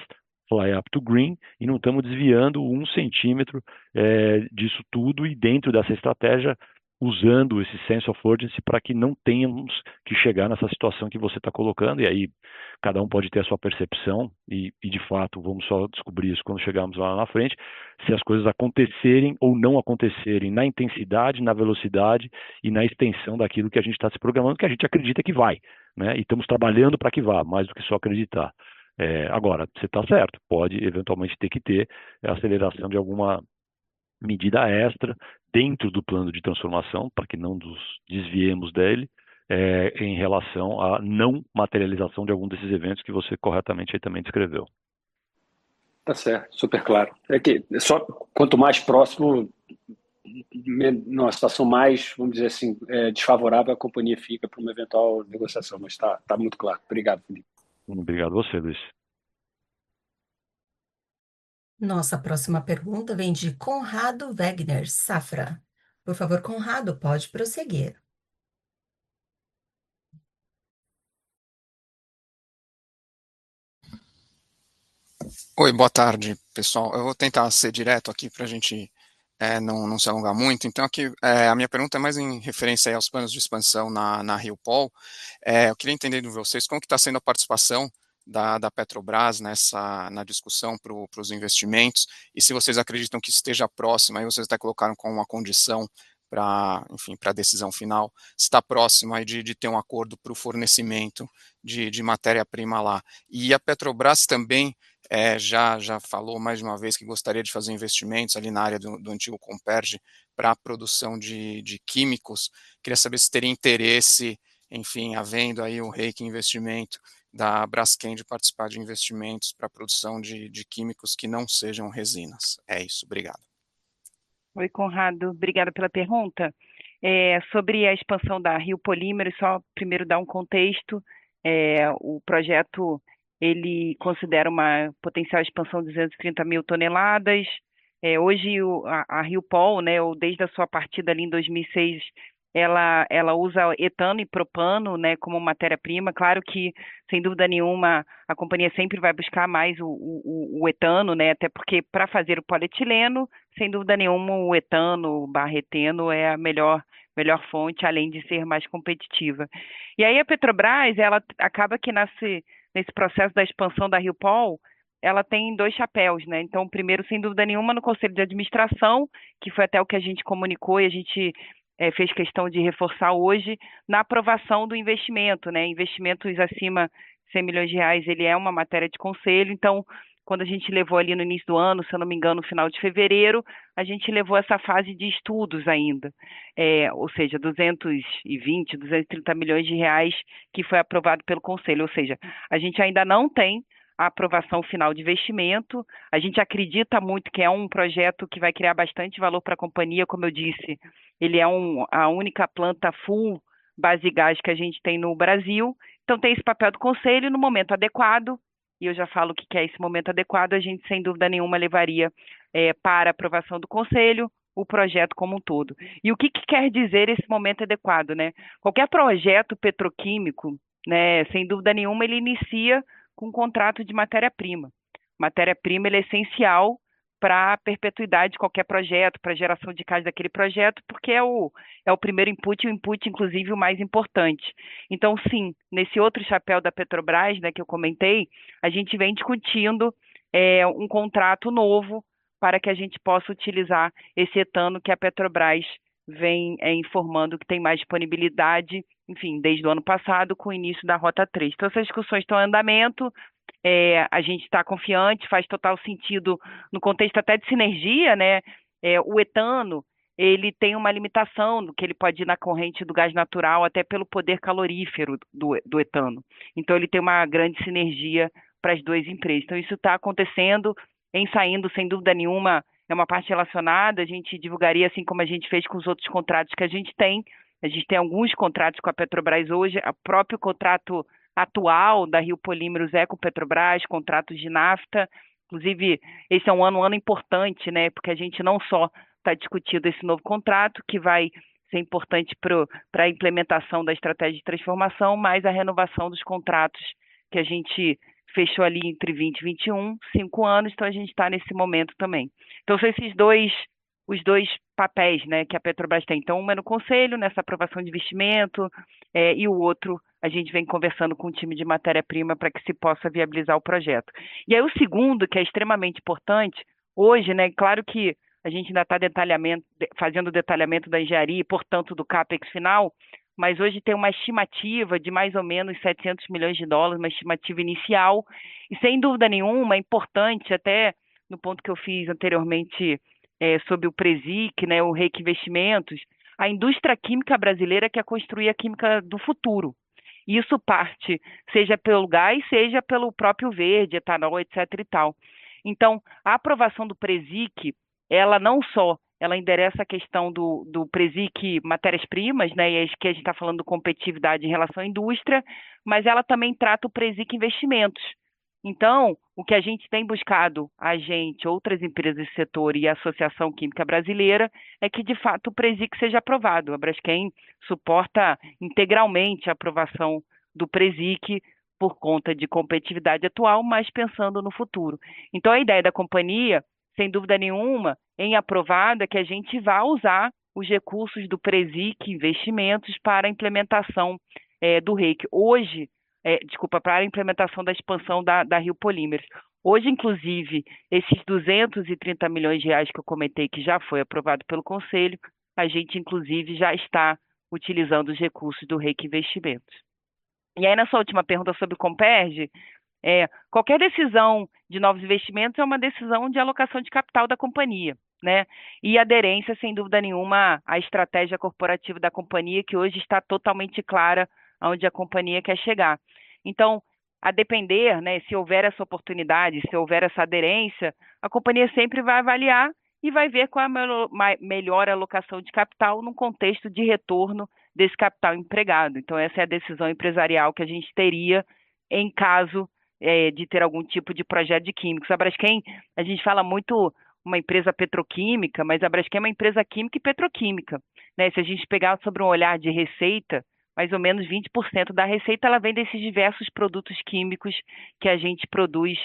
fly up to green, e não estamos desviando 1 centímetro disso tudo, e dentro dessa estratégia, usando esse sense of urgency para que não tenhamos que chegar nessa situação que você está colocando, e aí cada um pode ter a sua percepção, e de fato vamos só descobrir isso quando chegarmos lá na frente, se as coisas acontecerem ou não acontecerem na intensidade, na velocidade e na extensão daquilo que a gente está se programando, que a gente acredita que vai, né? E estamos trabalhando para que vá, mais do que só acreditar. Agora, você está certo, pode eventualmente ter que ter a aceleração de alguma medida extra dentro do plano de transformação, para que não nos desviemos dele, em relação à não materialização de algum desses eventos que você corretamente aí também descreveu. Tá certo, super claro. É que só quanto mais próximo, numa situação mais, vamos dizer assim, desfavorável, a companhia fica para uma eventual negociação, mas tá muito claro. Obrigado, Felipe. Obrigado a você, Luiz. Nossa próxima pergunta vem de Conrado Wegner, Safra. Por favor, Conrado, pode prosseguir. Oi, boa tarde, pessoal. Eu vou tentar ser direto aqui para a gente não se alongar muito. Então, aqui a minha pergunta é mais em referência aí aos planos de expansão na RioPol. Eu queria entender de vocês como que está sendo a participação da Petrobras na discussão para os investimentos, e se vocês acreditam que esteja próximo, aí vocês até colocaram como uma condição para a decisão final, se está próximo aí de ter um acordo para o fornecimento de matéria-prima lá. E a Petrobras também já falou mais de uma vez que gostaria de fazer investimentos ali na área do antigo Comperj para a produção de químicos. Queria saber se teria interesse, enfim, havendo aí o REIQ investimento da Braskem de participar de investimentos para a produção de químicos que não sejam resinas. É isso, obrigado. Oi, Conrado, obrigada pela pergunta. Sobre a expansão da Rio Polímeros, só primeiro dar um contexto. O projeto ele considera uma potencial expansão de 230 mil toneladas. Hoje a RioPol, né, ou desde a sua partida ali em 2006, ela usa etano e propano, né, como matéria-prima. Claro que, sem dúvida nenhuma, a companhia sempre vai buscar mais o etano, né, até porque para fazer o polietileno, sem dúvida nenhuma, o etano/eteno é a melhor fonte, além de ser mais competitiva. E aí a Petrobras, ela acaba que nesse processo da expansão da RioPol, ela tem 2 chapéus, né? Então, primeiro, sem dúvida nenhuma, no Conselho de Administração, que foi até o que a gente comunicou e a gente fez questão de reforçar hoje, na aprovação do investimento, né? Investimentos acima de 100 milhões de reais, ele é uma matéria de conselho. Então, quando a gente levou ali no início do ano, se eu não me engano, no final de fevereiro, a gente levou essa fase de estudos ainda, ou seja, 230 milhões de reais que foi aprovado pelo Conselho, ou seja, a gente ainda não tem a aprovação final de investimento, a gente acredita muito que é um projeto que vai criar bastante valor para a companhia, como eu disse, ele é a única planta full base gás que a gente tem no Brasil, então tem esse papel do Conselho no momento adequado, e eu já falo o que é esse momento adequado, a gente sem dúvida nenhuma levaria para aprovação do Conselho o projeto como um todo. E o que quer dizer esse momento adequado, né? Qualquer projeto petroquímico, né, sem dúvida nenhuma, ele inicia com um contrato de matéria-prima. Matéria-prima ele é essencial para a perpetuidade de qualquer projeto, para a geração de caixa daquele projeto, porque é o primeiro input, o input, inclusive, o mais importante. Então, sim, nesse outro chapéu da Petrobras, né, que eu comentei, a gente vem discutindo um contrato novo para que a gente possa utilizar esse etano que a Petrobras vem informando que tem mais disponibilidade, enfim, desde o ano passado, com o início da Rota 3. Então, essas discussões estão em andamento, a gente está confiante, faz total sentido no contexto até de sinergia, né? O etano, ele tem uma limitação no que ele pode ir na corrente do gás natural, até pelo poder calorífero do etano. Então, ele tem uma grande sinergia para as 2 empresas. Então, isso está acontecendo, saindo, sem dúvida nenhuma, é uma parte relacionada, a gente divulgaria assim como a gente fez com os outros contratos que a gente tem. A gente tem alguns contratos com a Petrobras hoje, o próprio contrato atual da Rio Polímeros é com a Petrobras, contratos de nafta, Inclusive, esse é um ano importante, né? Porque a gente não só está discutindo esse novo contrato, que vai ser importante para a implementação da estratégia de transformação, mas a renovação dos contratos que a gente fechou ali entre 20 e 21, 5 anos, então a gente está nesse momento também. Então, são os dois papéis, né, que a Petrobras tem. Então, um é no conselho, nessa aprovação de investimento, e o outro a gente vem conversando com o time de matéria-prima para que se possa viabilizar o projeto. E aí o segundo, que é extremamente importante, hoje, né, claro que a gente ainda está fazendo o detalhamento da engenharia e, portanto, do CAPEX final, mas hoje tem uma estimativa de mais ou menos 700 milhões de dólares, uma estimativa inicial, e sem dúvida nenhuma é importante, até no ponto que eu fiz anteriormente sobre o Presic, né, o REIC Investimentos, a indústria química brasileira quer construir a química do futuro. Isso parte, seja pelo gás, seja pelo próprio verde, etanol, etc. e tal. Então, a aprovação do Presic, ela não só ela endereça a questão do Presic matérias-primas, né, e que a gente está falando de competitividade em relação à indústria, mas ela também trata o Presic investimentos. Então, o que a gente tem buscado, a gente, outras empresas do setor e a Associação Química Brasileira, é que, de fato, o Presic seja aprovado. A Braskem suporta integralmente a aprovação do Presic por conta de competitividade atual, mas pensando no futuro. Então, a ideia da companhia, sem dúvida nenhuma, em aprovada, é que a gente vá usar os recursos do Presic Investimentos para a implementação do REIC. Hoje, para a implementação da expansão da Rio Polímeros. Hoje, inclusive, esses 230 milhões de reais que eu comentei, que já foi aprovado pelo Conselho, a gente, inclusive, já está utilizando os recursos do REIC Investimentos. E aí, na sua última pergunta sobre o Comperj, qualquer decisão de novos investimentos é uma decisão de alocação de capital da companhia, né? E aderência, sem dúvida nenhuma, à estratégia corporativa da companhia, que hoje está totalmente clara aonde a companhia quer chegar. Então, a depender, né, se houver essa oportunidade, se houver essa aderência, a companhia sempre vai avaliar e vai ver qual é a melhor alocação de capital num contexto de retorno desse capital empregado. Então, essa é a decisão empresarial que a gente teria em caso de ter algum tipo de projeto de químicos. A Braskem, a gente fala muito uma empresa petroquímica, mas a Braskem é uma empresa química e petroquímica, né? Se a gente pegar sobre um olhar de receita, mais ou menos 20% da receita ela vem desses diversos produtos químicos que a gente produz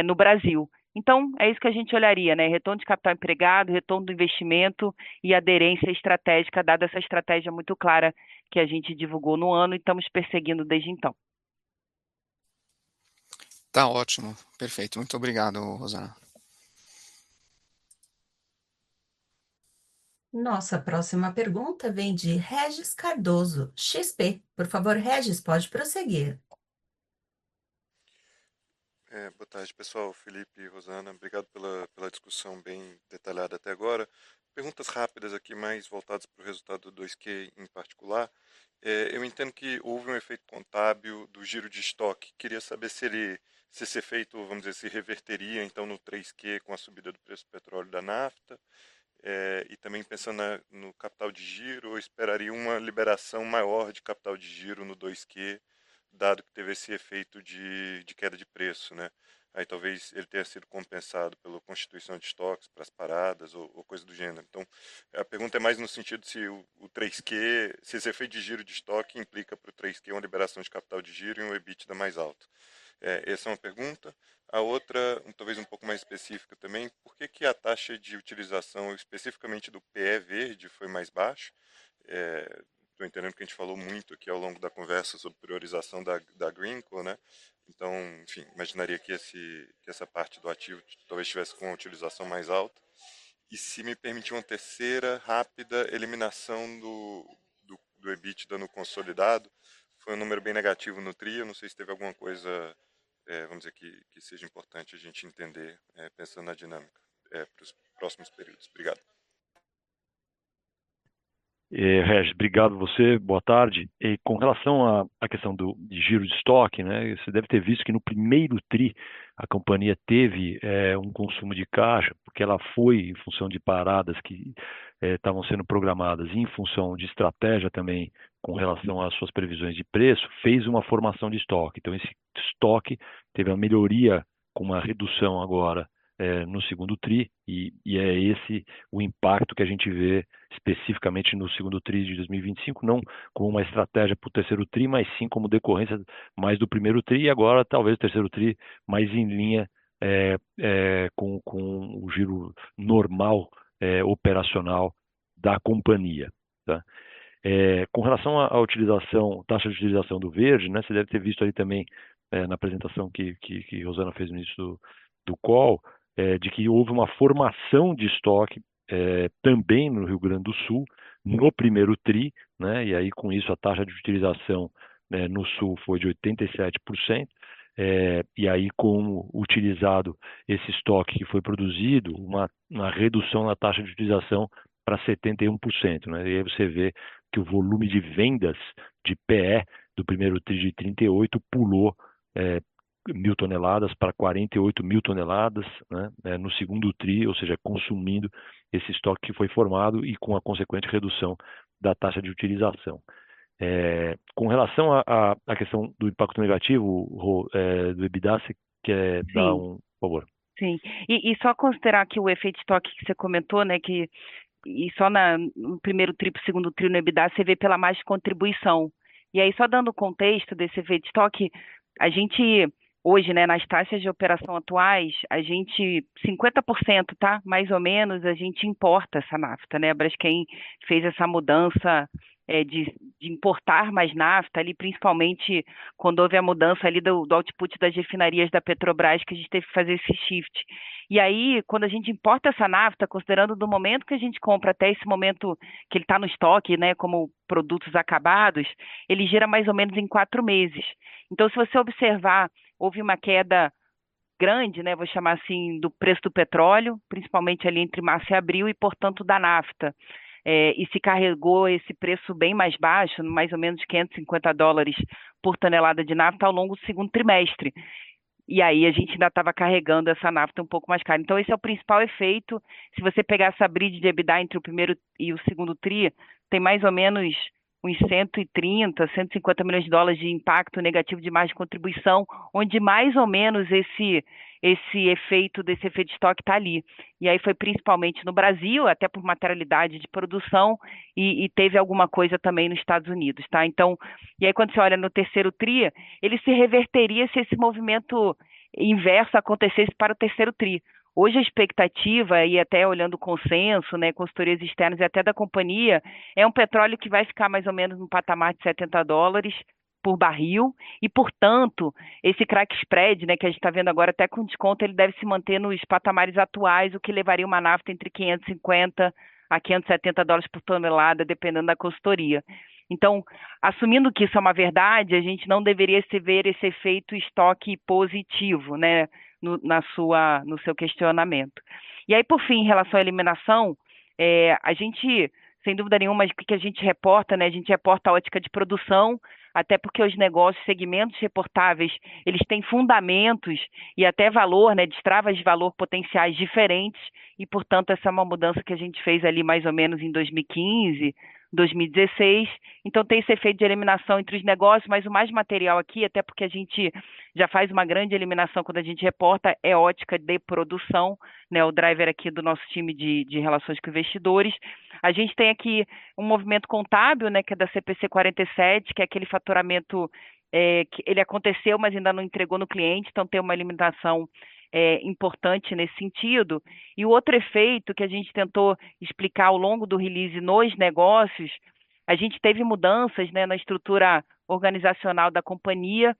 no Brasil. Então, é isso que a gente olharia, né? Retorno de capital empregado, retorno do investimento e aderência estratégica, dada essa estratégia muito clara que a gente divulgou no ano e estamos perseguindo desde então. Tá ótimo, perfeito. Muito obrigado, Rosana. Nossa próxima pergunta vem de Regis Cardoso, XP. Por favor, Regis, pode prosseguir. Boa tarde, pessoal. Felipe e Rosana, obrigado pela discussão bem detalhada até agora. Perguntas rápidas aqui, mais voltadas para o resultado do 2Q em particular. Eu entendo que houve um efeito contábil do giro de estoque. Queria saber se esse efeito, vamos dizer, se reverteria então no 3Q com a subida do preço do petróleo e da nafta. E também pensando no capital de giro, eu esperaria uma liberação maior de capital de giro no 2Q, dado que teve esse efeito de queda de preço, né? Aí talvez ele tenha sido compensado pela constituição de estoques para as paradas ou coisa do gênero. Então, a pergunta é mais no sentido se o 3Q, se esse efeito de giro de estoque implica para o 3Q uma liberação de capital de giro e um EBITDA mais alto. Essa é uma pergunta. A outra, talvez um pouco mais específica também, por que a taxa de utilização especificamente do PE verde foi mais baixa? Estou entendendo que a gente falou muito aqui ao longo da conversa sobre priorização da Greenko, né? Então, enfim, imaginaria que essa parte do ativo talvez estivesse com uma utilização mais alta. E se me permitir uma terceira, rápida, eliminação do EBITDA no consolidado, foi um número bem negativo no TRI, eu não sei se teve alguma coisa, vamos dizer, que seja importante a gente entender, pensando na dinâmica para os próximos períodos. Obrigado. Regis, obrigado você, boa tarde. E com relação à questão de giro de estoque, né, você deve ter visto que no primeiro TRI a companhia teve um consumo de caixa, porque ela foi em função de paradas que estavam sendo programadas e em função de estratégia também com relação às suas previsões de preço, fez uma formação de estoque. Então esse estoque teve a melhoria com uma redução agora no segundo TRI, e é esse o impacto que a gente vê especificamente no segundo TRI de 2025, não como uma estratégia para o terceiro TRI, mas sim como decorrência mais do primeiro TRI, e agora talvez o terceiro TRI mais em linha com o giro normal operacional da companhia. Tá? Com relação à utilização, taxa de utilização do verde, né, você deve ter visto aí também na apresentação que Rosana fez no início do call, de que houve uma formação de estoque também no Rio Grande do Sul, no primeiro TRI, né, e aí com isso a taxa de utilização no Sul foi de 87%, e aí como utilizado esse estoque que foi produzido, uma redução na taxa de utilização para 71%, né, e aí você vê que o volume de vendas de PE do primeiro TRI de 38 pulou 1.000 toneladas para 48 mil toneladas, né, no segundo TRI, ou seja, consumindo esse estoque que foi formado e com a consequente redução da taxa de utilização. Com relação à questão do impacto negativo do EBITDA, você quer dar por favor? Sim, e só considerar que o efeito estoque que você comentou, né, que e só no primeiro TRI, segundo TRI no EBITDA, você vê pela mais contribuição. E aí, só dando contexto desse efeito estoque, a gente, hoje, né, nas taxas de operação atuais, a gente, 50%, tá? Mais ou menos, a gente importa essa nafta, né? A Braskem fez essa mudança de importar mais nafta ali, principalmente quando houve a mudança ali do output das refinarias da Petrobras, que a gente teve que fazer esse shift. E aí, quando a gente importa essa nafta, considerando do momento que a gente compra até esse momento que ele está no estoque, né, como produtos acabados, ele gira mais ou menos em 4 meses. Então, se você observar, houve uma queda grande, né, vou chamar assim, do preço do petróleo, principalmente ali entre março e abril, e, portanto, da nafta. E se carregou esse preço bem mais baixo, mais ou menos $550 por tonelada de nafta ao longo do segundo trimestre. E aí a gente ainda estava carregando essa nafta um pouco mais cara. Então esse é o principal efeito. Se você pegar essa bridge de EBITDA entre o primeiro e o segundo TRI, tem mais ou menos uns 130, 150 milhões de dólares de impacto negativo de margem de contribuição, onde mais ou menos esse efeito desse efeito de estoque está ali. E aí foi principalmente no Brasil, até por materialidade de produção, e teve alguma coisa também nos Estados Unidos, tá? Então, e aí quando você olha no terceiro TRI, ele se reverteria se esse movimento inverso acontecesse para o terceiro TRI. Hoje a expectativa, e até olhando o consenso, né, consultorias externas e até da companhia, é um petróleo que vai ficar mais ou menos no patamar de $70 por barril, e, portanto, esse crack spread, né, que a gente está vendo agora até com desconto, ele deve se manter nos patamares atuais, o que levaria uma nafta entre 550 a $570 por tonelada, dependendo da consultoria. Então, assumindo que isso é uma verdade, a gente não deveria se ver esse efeito estoque positivo, né, no seu questionamento. E aí, por fim, em relação à eliminação, a gente, sem dúvida nenhuma, o que a gente reporta, né, a gente reporta a ótica de produção, até porque os negócios, segmentos reportáveis, eles têm fundamentos e até valor, né, destravas de valor potenciais diferentes, e, portanto, essa é uma mudança que a gente fez ali mais ou menos em 2015, 2016, então tem esse efeito de eliminação entre os negócios, mas o mais material aqui, até porque a gente já faz uma grande eliminação quando a gente reporta, é ótica de produção, né, o driver aqui do nosso time de relações com investidores. A gente tem aqui um movimento contábil, né, que é da CPC 47, que é aquele faturamento que ele aconteceu, mas ainda não entregou no cliente, então tem uma eliminação importante nesse sentido. E o outro efeito que a gente tentou explicar ao longo do release nos negócios, a gente teve mudanças, né, na estrutura organizacional da companhia,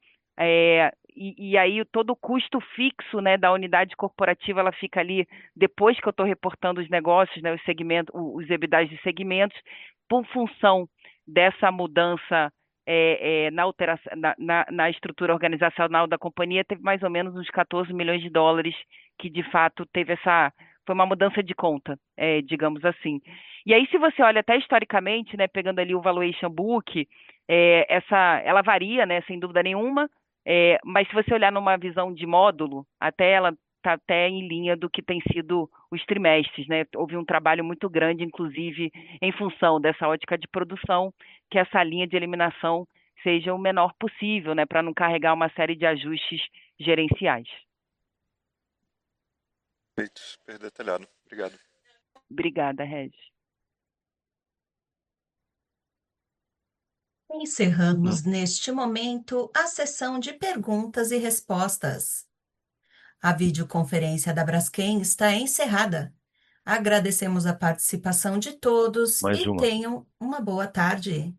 e aí todo o custo fixo, né, da unidade corporativa, ela fica ali depois que eu estou reportando os negócios, né, os EBITDAs de segmentos, por função dessa mudança na estrutura organizacional da companhia, teve mais ou menos uns $14 milhões que de fato foi uma mudança de conta, digamos assim. E aí, se você olha até historicamente, né, pegando ali o valuation book, ela varia, né, sem dúvida nenhuma, mas se você olhar numa visão de módulo, até ela está até em linha do que tem sido os trimestres, né? Houve um trabalho muito grande, inclusive, em função dessa ótica de produção, que essa linha de eliminação seja o menor possível, né, para não carregar uma série de ajustes gerenciais. Perfeito, super detalhado. Obrigado. Obrigada, Regi. Encerramos neste momento a sessão de perguntas e respostas. A videoconferência da Braskem está encerrada. Agradecemos a participação de todos Mais e uma. tenham uma boa tarde.